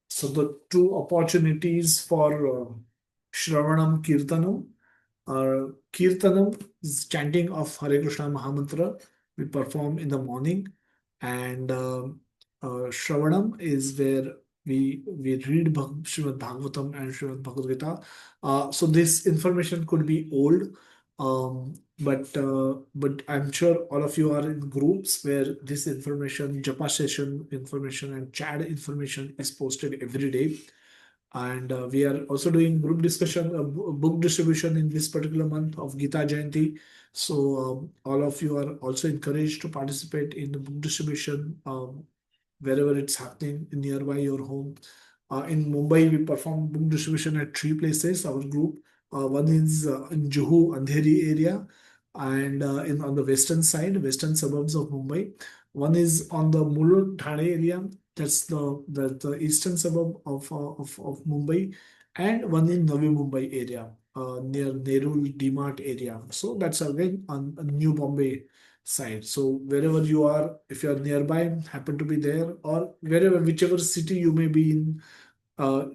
So the two opportunities for Shravanam Kirtanam are: Kirtanam is chanting of Hare Krishna Mahamantra, we perform in the morning, and Shravanam is where we read Srimad Bhagavatam and Srimad Bhagavad Gita. So this information could be old, but I'm sure all of you are in groups where this information, Japa session information and chat information is posted every day. And we are also doing group discussion, book distribution in this particular month of Gita Jayanti. So all of you are also encouraged to participate in the book distribution wherever it's happening in nearby your home. In Mumbai, we perform book distribution at three places. Our group, one is in Juhu, Andheri area, and in on the western side, western suburbs of Mumbai. One is on the Mulund Thane area. That's the eastern suburb of Mumbai, and one in Navi Mumbai area near Nerul DMart area. So that's again on New Bombay side. So wherever you are, if you are nearby, happen to be there, or wherever, whichever city you may be in,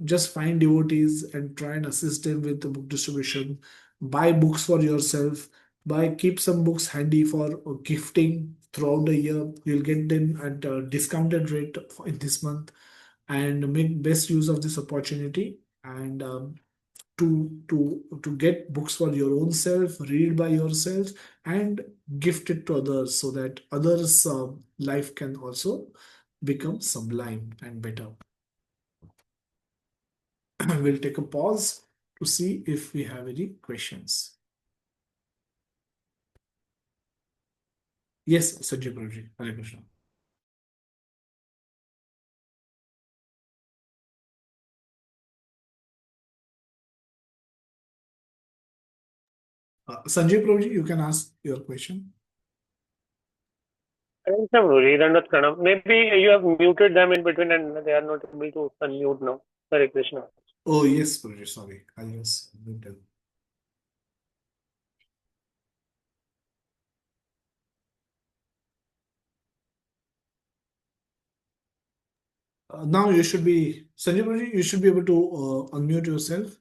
just find devotees and try and assist them with the book distribution. Buy books for yourself. Keep some books handy for gifting throughout the year. You'll get them at a discounted rate in this month, and make best use of this opportunity. And to get books for your own self, read by yourself, and gift it to others so that others' life can also become sublime and better. We'll take a pause to see if we have any questions. Yes, Sanjay Prabhuji. Hare Krishna. Sanjay Prabhuji, you can ask your question. Maybe you have muted them in between and they are not able to unmute now. Hare Krishna. Oh, yes, Prabhuji, sorry. I was muted. Now you should be, Sanjay Prabhuji, you should be able to unmute yourself.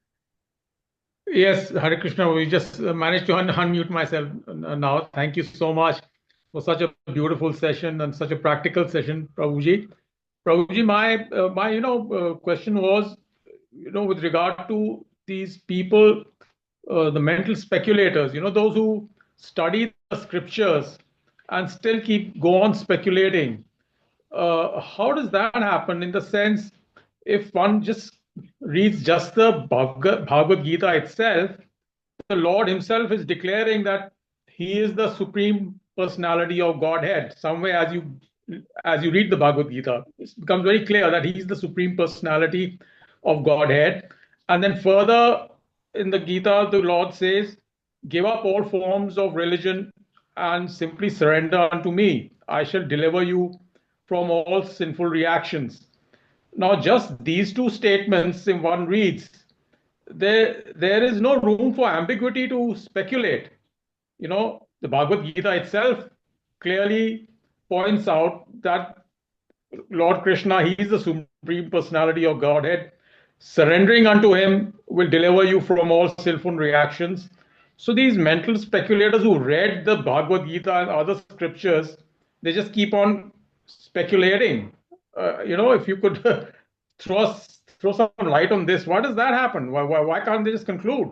Yes, Hare Krishna, we just managed to unmute myself now. Thank you so much for such a beautiful session and such a practical session, Prabhuji. Prabhuji, my question was, with regard to these people, the mental speculators, those who study the scriptures and still go on speculating. How does that happen? In the sense, if one just reads just the Bhagavad Gita itself, the Lord himself is declaring that he is the supreme personality of Godhead. Somewhere as you read the Bhagavad Gita, it becomes very clear that he is the supreme personality of Godhead. And then further in the Gita, the Lord says, give up all forms of religion and simply surrender unto me. I shall deliver you from all sinful reactions. Now, just these two statements in one reads, there is no room for ambiguity to speculate. The Bhagavad Gita itself clearly points out that Lord Krishna, he is the supreme personality of Godhead. Surrendering unto him will deliver you from all sinful reactions. So these mental speculators who read the Bhagavad Gita and other scriptures, they just keep on speculating. If you could throw some light on this, why does that happen? Why can't they just conclude?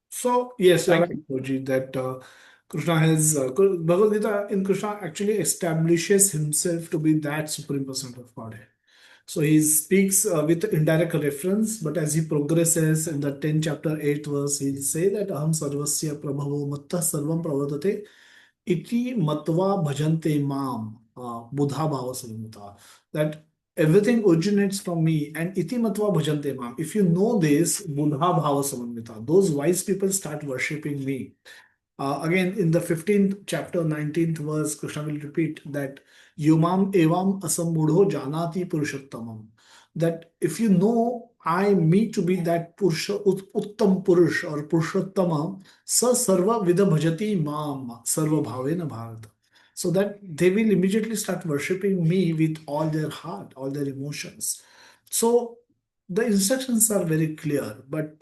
So, yes, you're Thank right, Prabhuji, that Krishna has, Bhagavad Gita in Krishna actually establishes himself to be that supreme person of Godhead. So he speaks with indirect reference, but as he progresses in the 10th chapter, 8th verse, he say that Aham sarvasya prabhavo matta sarvam pravadate iti matva bhajante mam buddha bhava samvita. That everything originates from me and iti matva bhajante mam. If you know this, buddha bhava samvita, those wise people start worshipping me. Again, in the 15th chapter, 19th verse, Krishna will repeat that Yumam evam asamudho janati purushottamam. That if you know me to be that Purusha, Uttam Purush or Purushottama, sa sarva vida bhajati mam sarva bhavena bharata. So that they will immediately start worshipping me with all their heart, all their emotions. So the instructions are very clear, but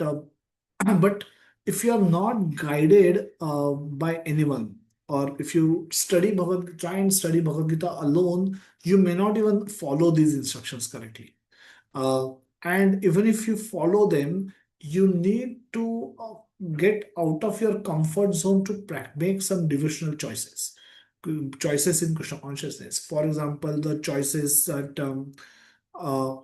if you are not guided by anyone, or if you try and study Bhagavad Gita alone, you may not even follow these instructions correctly. And even if you follow them, you need to get out of your comfort zone to make some devotional choices. Choices in Krishna consciousness. For example, the choices that uh,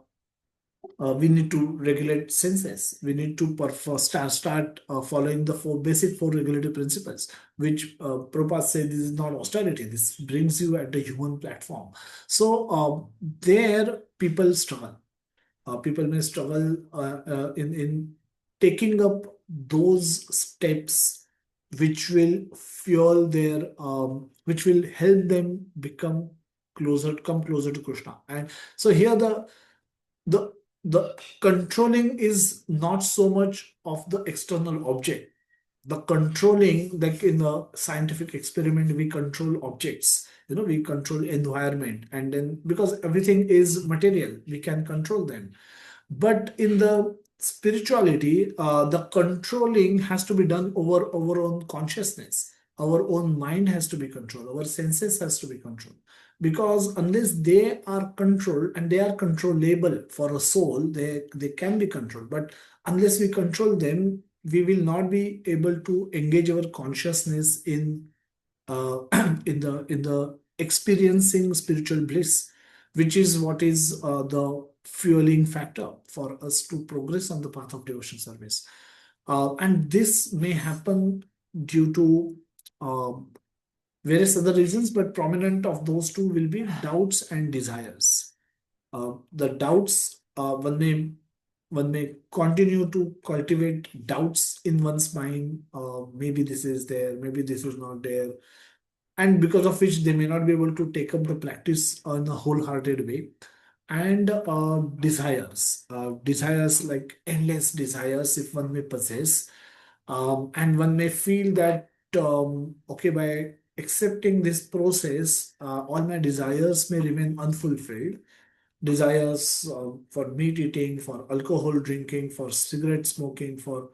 we need to regulate senses. We need to start following the four regulative principles, which Prabhupada said this is not austerity. This brings you at the human platform. So there people struggle. People may struggle in taking up those steps which will fuel their which will help them come closer to Krishna. And so here the the controlling is not so much of the external object. The controlling, like in a scientific experiment, we control objects. We control environment, and then because everything is material, we can control them. But in the spirituality, the controlling has to be done over our own consciousness. Our own mind has to be controlled. Our senses has to be controlled. Because unless they are controlled, and they are controllable for a soul, they can be controlled. But unless we control them, we will not be able to engage our consciousness in uh, in the experiencing spiritual bliss, which is what is the fueling factor for us to progress on the path of devotion service. And this may happen due to um, various other reasons, but prominent of those two will be doubts and desires. The doubts, one may continue to cultivate doubts in one's mind. Maybe this is there, maybe this is not there, and because of which they may not be able to take up the practice in a wholehearted way. And desires like endless desires, if one may possess, and one may feel that okay, by accepting this process, all my desires may remain unfulfilled. Desires for meat eating, for alcohol drinking, for cigarette smoking, for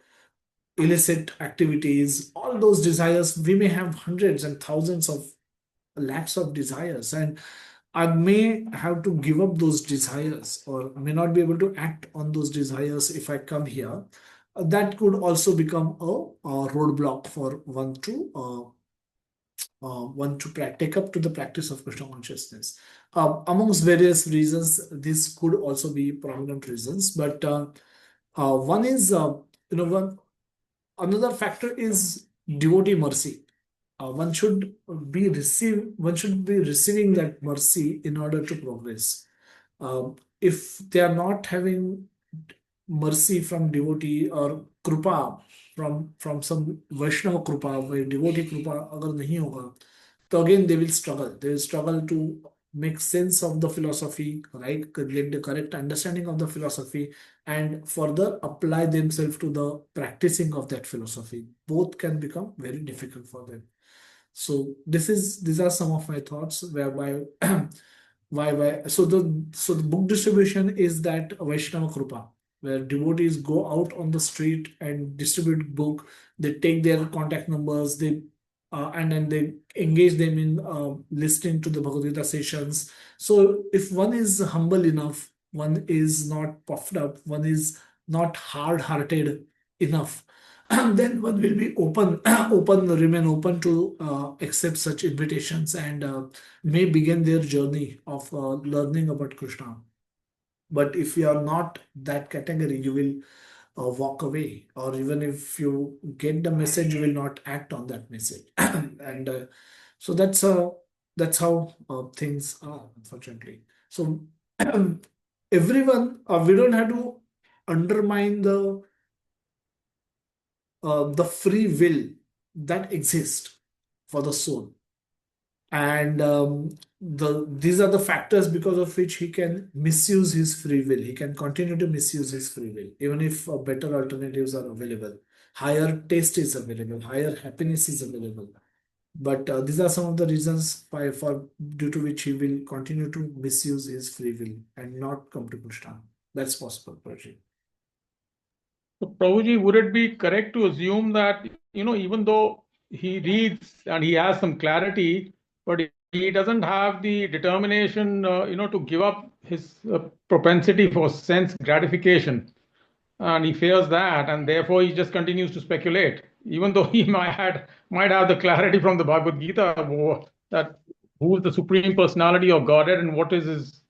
illicit activities, all those desires, we may have hundreds and thousands of lakhs of desires, and I may have to give up those desires, or may not be able to act on those desires if I come here. That could also become a roadblock for one to take up to the practice of Krishna consciousness. Amongst various reasons, this could also be prominent reasons, but one is, another factor is devotee mercy. One should be receiving that mercy in order to progress. If they are not having mercy from devotee or कृपा from some Vaishnava कृपा, where devotee कृपा अगर नहीं होगा, तो again they will struggle. They will struggle to make sense of the philosophy, right? Get the correct understanding of the philosophy, and further apply themselves to the practicing of that philosophy. Both can become very difficult for them. So these are some of my thoughts whereby why so the book distribution is that Vaishnava Krupa, where devotees go out on the street and distribute book. They take their contact numbers, and then they engage them in listening to the Bhagavad Gita sessions. So if one is humble enough, one is not puffed up, one is not hard-hearted enough, then one will be remain open to accept such invitations, and may begin their journey of learning about Krishna. But if you are not that category, you will walk away, or even if you get the message, you will not act on that message. And so that's how things are, unfortunately. So everyone, we don't have to undermine the free will that exists for the soul, and these are the factors because of which he can misuse his free will. He can continue to misuse his free will even if better alternatives are available, higher taste is available, higher happiness is available. But these are some of the reasons why, for due to which he will continue to misuse his free will and not come to Krishna. That's possible, Prajit. So, Prabhuji, would it be correct to assume that, even though he reads and he has some clarity, but he doesn't have the determination, to give up his propensity for sense gratification, and he fears that, and therefore he just continues to speculate, even though he might have the clarity from the Bhagavad Gita that who is the supreme personality of Godhead and what is his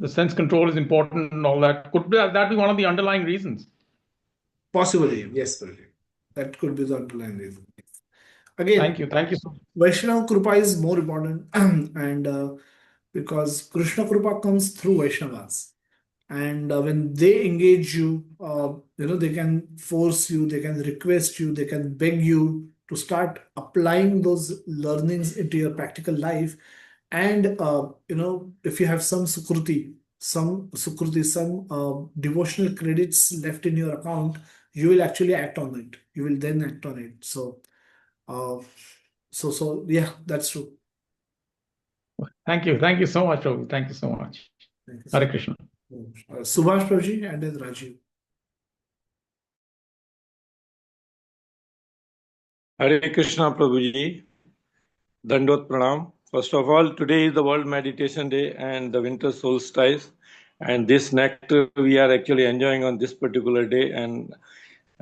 the sense control is important and all that. Could that be one of the underlying reasons? Possibly, yes, Prajit. That could be the underlying reason. Again, Thank you so much. Vaishnava Krupa is more important, and because Krishna Krupa comes through Vaishnavas. And when they engage you, they can force you, they can request you, they can beg you to start applying those learnings into your practical life. And if you have some devotional credits left in your account, you will actually act on it. You will then act on it. Uh, so yeah, that's true. Thank you so much, Prabhu. Thank you so much. Thank you, Hare sir. Krishna. Subhash Prabhuji and then Rajiv. Hare Krishna Prabhuji, Dandot Pranam. First of all, today is the World Meditation Day and the winter solstice. And this nectar we are actually enjoying on this particular day and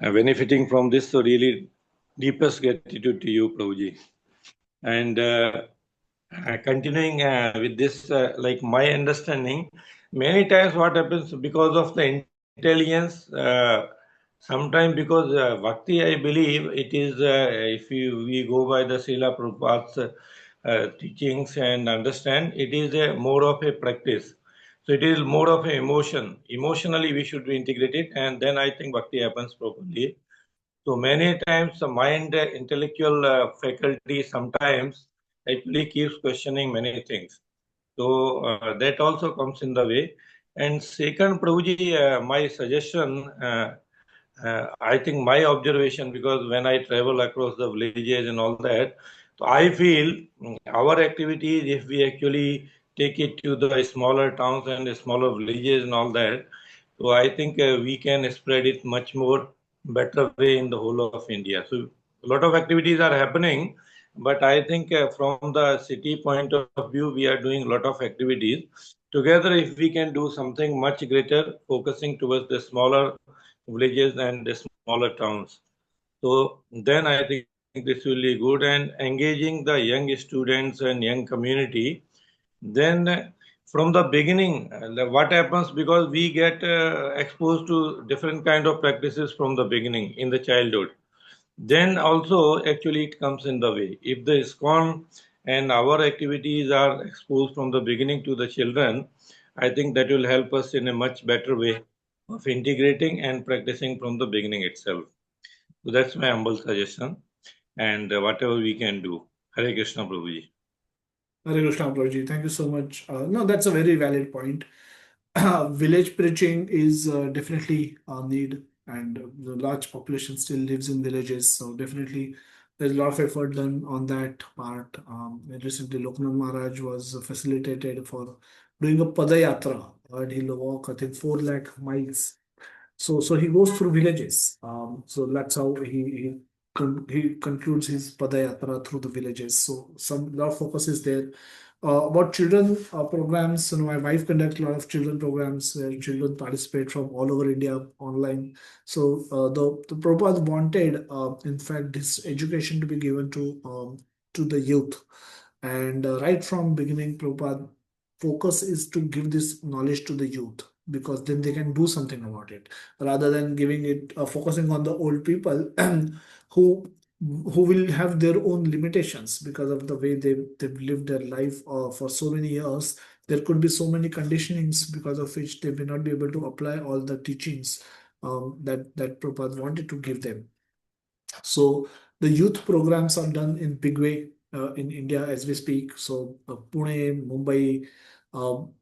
benefiting from this. So really deepest gratitude to you, Prabhuji. And continuing with this, like my understanding, many times what happens because of the intelligence, sometimes because bhakti, I believe it is, if we go by the Srila Prabhupada's teachings and understand, it is more of a practice. So it is more of an emotion. Emotionally, we should be integrated, and then I think bhakti happens properly. So many times the mind, intellectual faculty sometimes actually keeps questioning many things. So that also comes in the way. And second, Prabhuji, my suggestion, I think my observation, because when I travel across the villages and all that, so I feel our activities, if we actually take it to the smaller towns and the smaller villages and all that, so I think we can spread it much more better way in the whole of India. So a lot of activities are happening, but I think from the city point of view, we are doing a lot of activities. Together, if we can do something much greater, focusing towards the smaller villages and the smaller towns. So then I think this will be good, and engaging the young students and young community. Then from the beginning, what happens, because we get exposed to different kind of practices from the beginning in the childhood. Then also actually it comes in the way. If the ISKCON and our activities are exposed from the beginning to the children, I think that will help us in a much better way of integrating and practicing from the beginning itself. So that's my humble suggestion, and whatever we can do. Hare Krishna Prabhuji. Hare Krishna Prabhuji, thank you so much. No, that's a very valid point. Village preaching is definitely a need, and the large population still lives in villages. So definitely, there's a lot of effort done on that part. Recently, Loknath Maharaj was facilitated for doing a Padayatra, and he'll walk, I think, 4 lakh miles. So he goes through villages. So that's how he concludes his Padayatra through the villages. So some lot of focus is there. About children programs, my wife conducts a lot of children programs where children participate from all over India online. So the Prabhupada wanted, in fact, this education to be given to the youth, and right from beginning, Prabhupada focus is to give this knowledge to the youth, because then they can do something about it, rather than giving it focusing on the old people who who will have their own limitations because of the way they've lived their life for so many years. There could be so many conditionings because of which they may not be able to apply all the teachings that Prabhupada wanted to give them. So the youth programs are done in big way in India as we speak. So Pune, Mumbai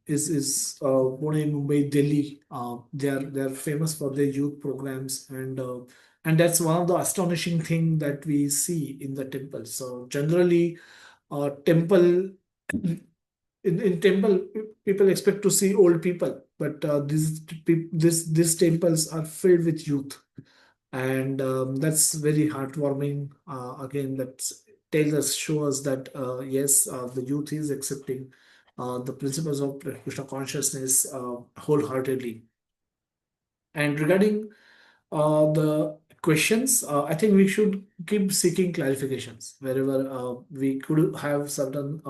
is Pune, Mumbai, Delhi. They are famous for their youth programs, and that's one of the astonishing thing that we see in the temple. So generally, temple in temple people expect to see old people, but these temples are filled with youth, and that's very heartwarming. Again, that's tell us, show us that yes, the youth is accepting the principles of Krishna consciousness wholeheartedly. And regarding the questions, I think we should keep seeking clarifications wherever we could have certain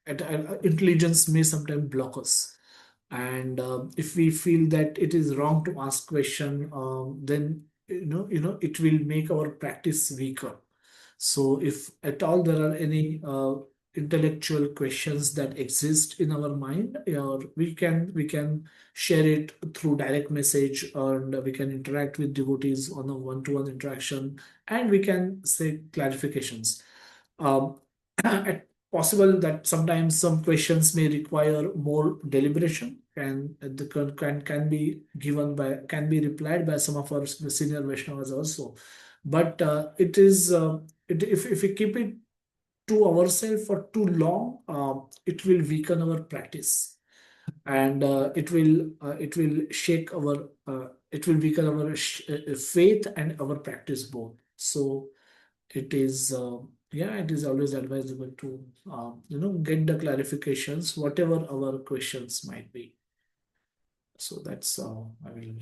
intelligence may sometimes block us. And if we feel that it is wrong to ask question, then it will make our practice weaker. So if at all there are any intellectual questions that exist in our mind, or we can share it through direct message, and we can interact with devotees on a one-to-one interaction, and we can say clarifications. Um, Possible that sometimes some questions may require more deliberation, and the can be given by can be replied by some of our senior Vaishnavas also. But if we keep it to ourselves for too long, it will weaken our practice, and it will weaken our faith and our practice both. So it is it is always advisable to get the clarifications whatever our questions might be. So that's I will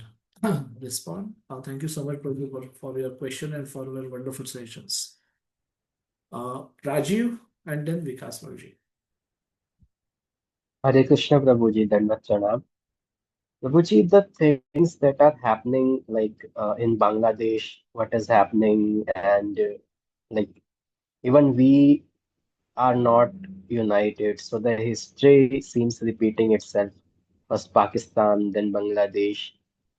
respond. Thank you so much, Prabhu, for your question and for your wonderful sessions. Rajiv and then Vikas Prabhuji. Hare Krishna Prabhuji, Dandavat Pranam. Prabhuji, the things that are happening like in Bangladesh, what is happening, and like even we are not united. So the history seems repeating itself. First Pakistan, then Bangladesh,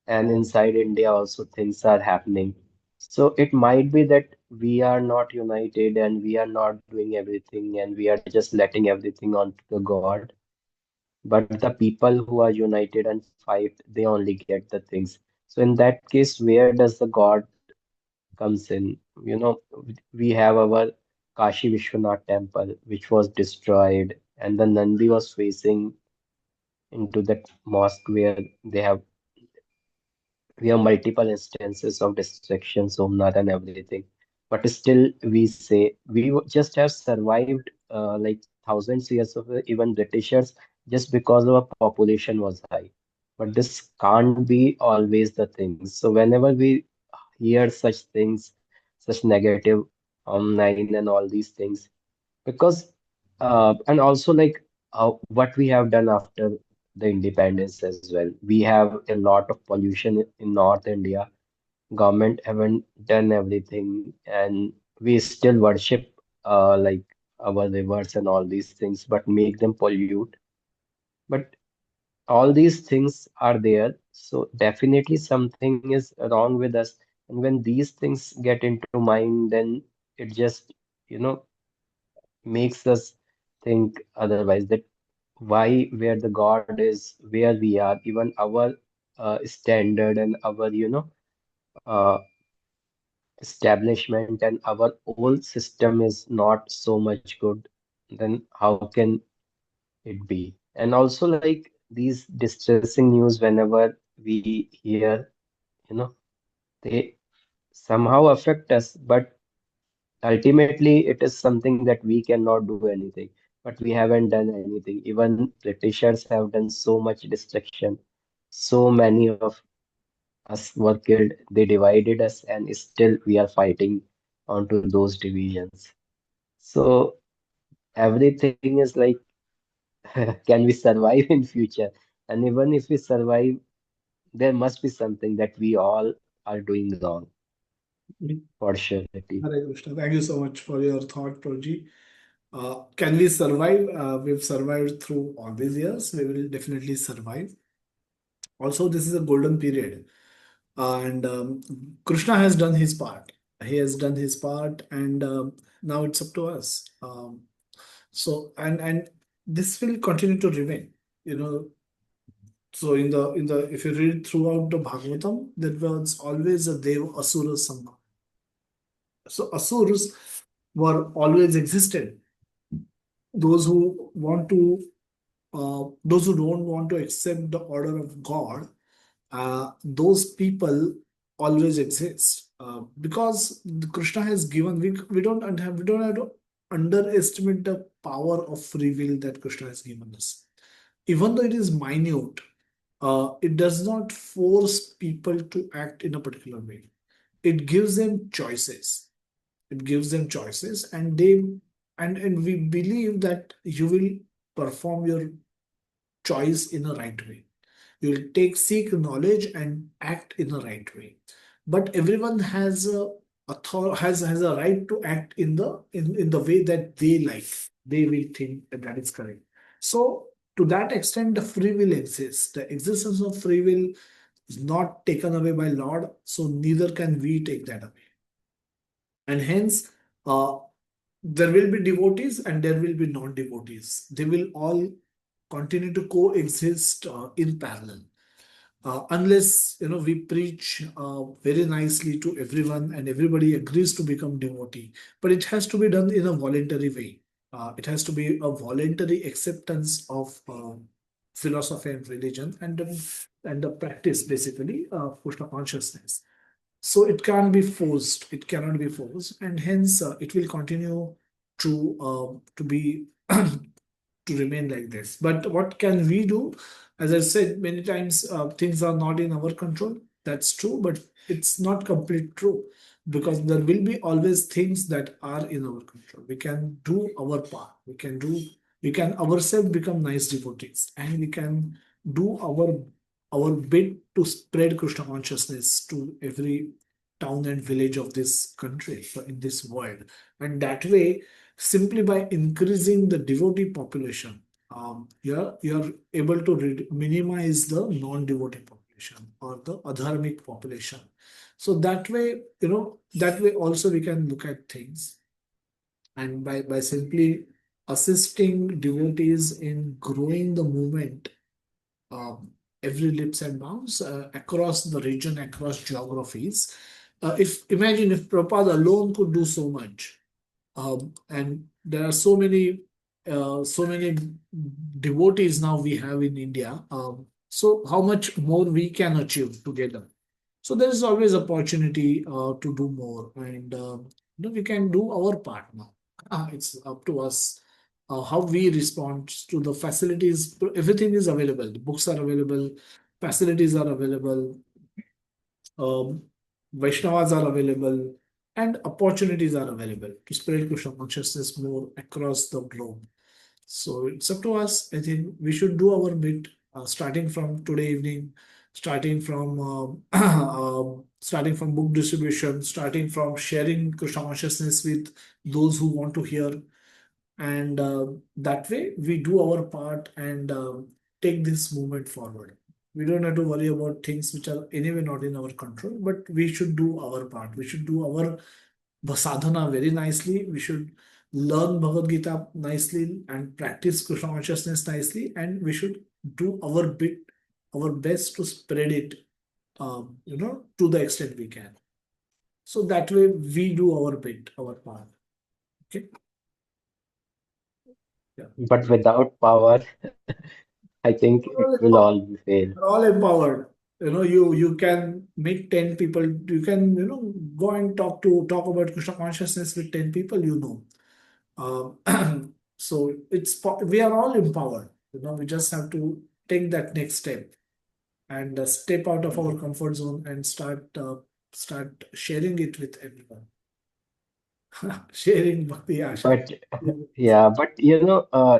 and inside India also things are happening. So it might be that we are not united and we are not doing everything and we are just letting everything onto the God. But the people who are united and fight, they only get the things. So in that case, where does the God comes in? You know, we have our Kashi Vishwanath temple, which was destroyed, and the Nandi was facing into that mosque where they have we have multiple instances of destruction, Somnath and everything. But still, we say just have survived like thousands years of even Britishers just because our population was high. But this can't be always the thing. So whenever we hear such things, such negative 9 and all these things, because and also like what we have done after the independence as well. We have a lot of pollution in North India. Government haven't done everything, and we still worship like our rivers and all these things, but make them pollute. But all these things are there, so definitely something is wrong with us. And when these things get into mind, then it just, you know, makes us think otherwise that why where the God is, where we are, even our standard and our, establishment and our whole system is not so much good, then how can it be? And also like these distressing news whenever we hear, they somehow affect us, but ultimately it is something that we cannot do anything. But we haven't done anything. Even Britishers have done so much destruction. So many of us were killed. They divided us, and still we are fighting onto those divisions. So everything is like, can we survive in future? And even if we survive, there must be something that we all are doing wrong for surety. Hare Krishna. Thank you so much for your thought, Prabhuji. Can we survive? We've survived through all these years. We will definitely survive. Also, this is a golden period, and Krishna has done his part. He has done his part, and now it's up to us. And this will continue to remain. You know, so in the if you read throughout the Bhagavatam, there was always a Dev Asura Sangha. So Asuras were always existed. Those who want to those who don't want to accept the order of God, those people always exist because Krishna has given. We don't have to underestimate the power of free will that Krishna has given us. Even though it is minute, it does not force people to act in a particular way. It gives them choices. It gives them choices, and we believe that you will perform your choice in a right way. You will seek knowledge and act in a right way. But everyone has has a right to act in the way that they like. They will think that is correct. So to that extent, the free will exists. The existence of free will is not taken away by Lord, so neither can we take that away. And hence, uh, there will be devotees and there will be non-devotees. They will all continue to coexist in parallel. Unless we preach very nicely to everyone and everybody agrees to become devotee, but it has to be done in a voluntary way. It has to be a voluntary acceptance of philosophy and religion and the practice basically of Krishna consciousness. So it can't be forced. It cannot be forced, and hence it will continue to be to remain like this. But what can we do? As I said many times, things are not in our control. That's true, but it's not complete true because there will be always things that are in our control. We can do our part. We can ourselves become nice devotees, and we can do our bit to spread Krishna consciousness to every town and village of this country, in this world. And that way, simply by increasing the devotee population, you're able to minimize the non-devotee population or the adharmic population. So that way also we can look at things. And by simply assisting devotees in growing the movement, um, every leaps and bounds across the region, across geographies. If imagine if Prabhupada alone could do so much, and there are so many devotees now we have in India. So how much more we can achieve together? So there is always opportunity to do more, and we can do our part now. It's up to us how we respond to the facilities. Everything is available. The books are available, facilities are available, um, Vaishnavas are available, and opportunities are available to spread Krishna consciousness more across the globe. So it's up to us. I think we should do our bit, starting from today evening, starting from starting from book distribution, starting from sharing Krishna consciousness with those who want to hear, and that way we do our part and take this movement forward. We don't have to worry about things which are anyway not in our control, but we should do our part. We should do our sadhana very nicely. We should learn Bhagavad Gita nicely and practice Krishna consciousness nicely, and we should do our bit, our best to spread it, to the extent we can. So that way we do our bit, our part. Okay. Yeah. But without power, I think it will all be fail. All empowered. You can make 10 people, you can, go and talk about Krishna consciousness with 10 people, so we are all empowered. We just have to take that next step and step out of our comfort zone and start sharing it with everyone. Sharing bhakti asha. But yeah, but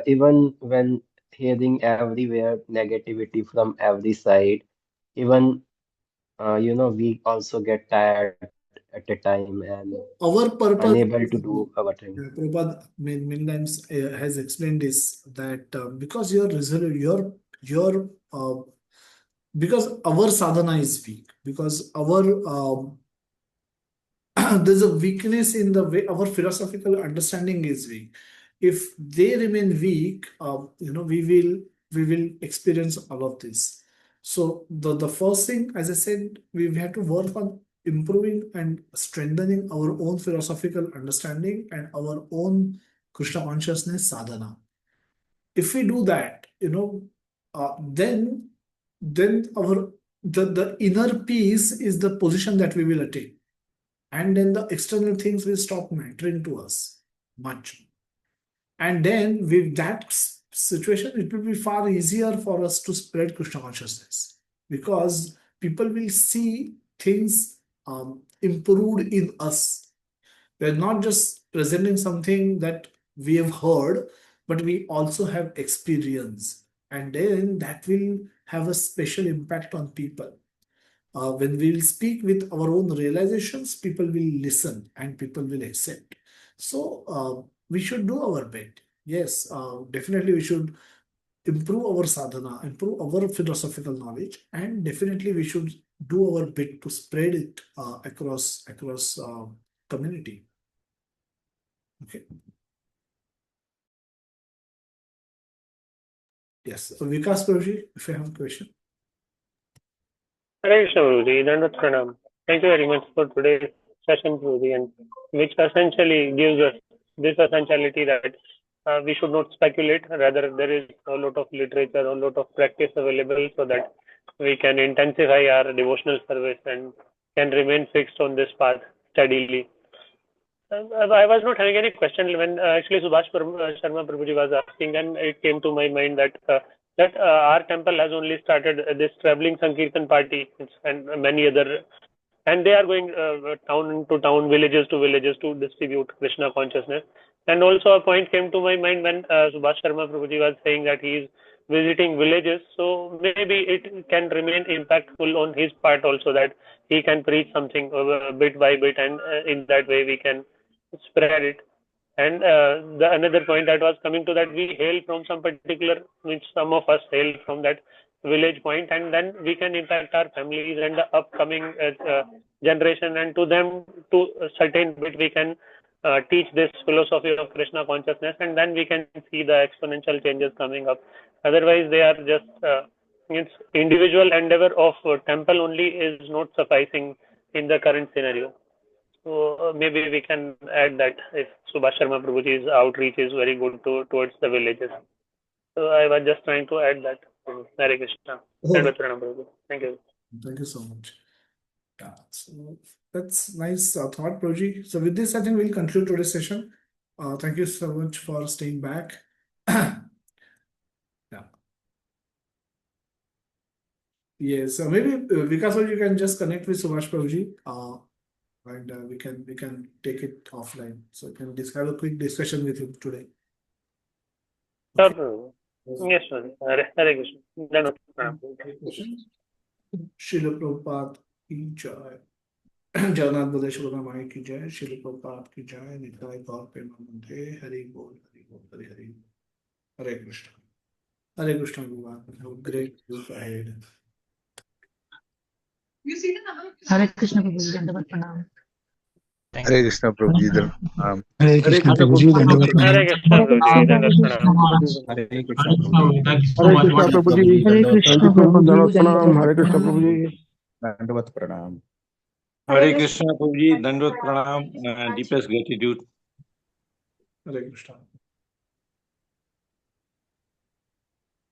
even when hearing everywhere negativity from every side, even we also get tired at a time and Our purpose, unable to do our thing. Prabhupada many times has explained this, that because you're resolute, your because our sadhana is weak, because our there's a weakness in the way our philosophical understanding is weak. If they remain weak, we will experience all of this. So the first thing, as I said, we have to work on improving and strengthening our own philosophical understanding and our own Krishna consciousness sadhana. If we do that, then the inner peace is the position that we will attain, and then the external things will stop mattering to us much. And then with that situation, it will be far easier for us to spread Krishna consciousness, because people will see things improved in us. We're not just presenting something that we have heard, but we also have experience. And then that will have a special impact on people. When we will speak with our own realizations, people will listen and people will accept. So we should do our bit. Yes, definitely we should improve our sadhana, improve our philosophical knowledge, and definitely we should do our bit to spread it across community. Okay. Yes, Vikas Prabhuji, if you have a question. Hare Krishna, Guruji. Dandavat Pranam. Thank you very much for today's session, Guruji, and which essentially gives us this essentiality that we should not speculate. Rather, there is a lot of literature, a lot of practice available so that we can intensify our devotional service and can remain fixed on this path steadily. I was not having any question when actually Subhash Sharma Prabhuji was asking, and it came to my mind that our temple has only started this traveling Sankirtan party and many other, and they are going town to town, villages to distribute Krishna consciousness. And also a point came to my mind when Subhash Sharma Prabhuji was saying that he is visiting villages. So maybe it can remain impactful on his part also, that he can preach something bit by bit, and in that way we can spread it. And the another point that was coming to that, we hail from some particular, which some of us hail from that village point, and then we can impact our families and the upcoming generation, and to them, to a certain bit, we can teach this philosophy of Krishna consciousness, and then we can see the exponential changes coming up. Otherwise, they are just it's individual endeavor of temple only is not sufficing in the current scenario. So maybe we can add that if Subhash Sharma Prabhuji's outreach is very good towards the villages. So I was just trying to add that. Hare Krishna. Dandavat Pranam, Prabhuji. Thank you. Thank you so much. Yeah, so that's nice thought, Prabhuji. So with this, I think we'll conclude today's session. Thank you so much for staying back. Yeah. Yes, so maybe Vikas, you can just connect with Subhash Prabhuji, and we can take it offline. So we can have a quick discussion with him today. Sure, Prabhuji. Yes, sir. Hare Krishna. Dandavat Pranam. Srila Prabhupada ki jai. Jagannath Baldeshwara Ramai ki jai. Srila Prabhupada ki jai. Nitai Gaur Premanande. Hari Bol, Hari Bol, Hari Hari. Hare Krishna. Hare Krishna, everyone. Have a great week ahead. Hare Krishna Prabhuji, Dandavat Pranam. Hare Krishna Prabhuji. Hare Krishna Prabhuji, Dandavat Pranam. Hare Krishna, Prabhuji. Dandavat Pranam. Hare Hare Krishna Krishna, Prabhuji. thank you so much. Krishna Prabhuji. Hare Krishna Thank you for Prabhuji, Dandavat Pranam. Dandavat Hare Krishna Pranam. Prabhuji. Dandavat Pranam. Hare Krishna Prabhuji, Dandavat Pranam, deepest gratitude. Hare Krishna.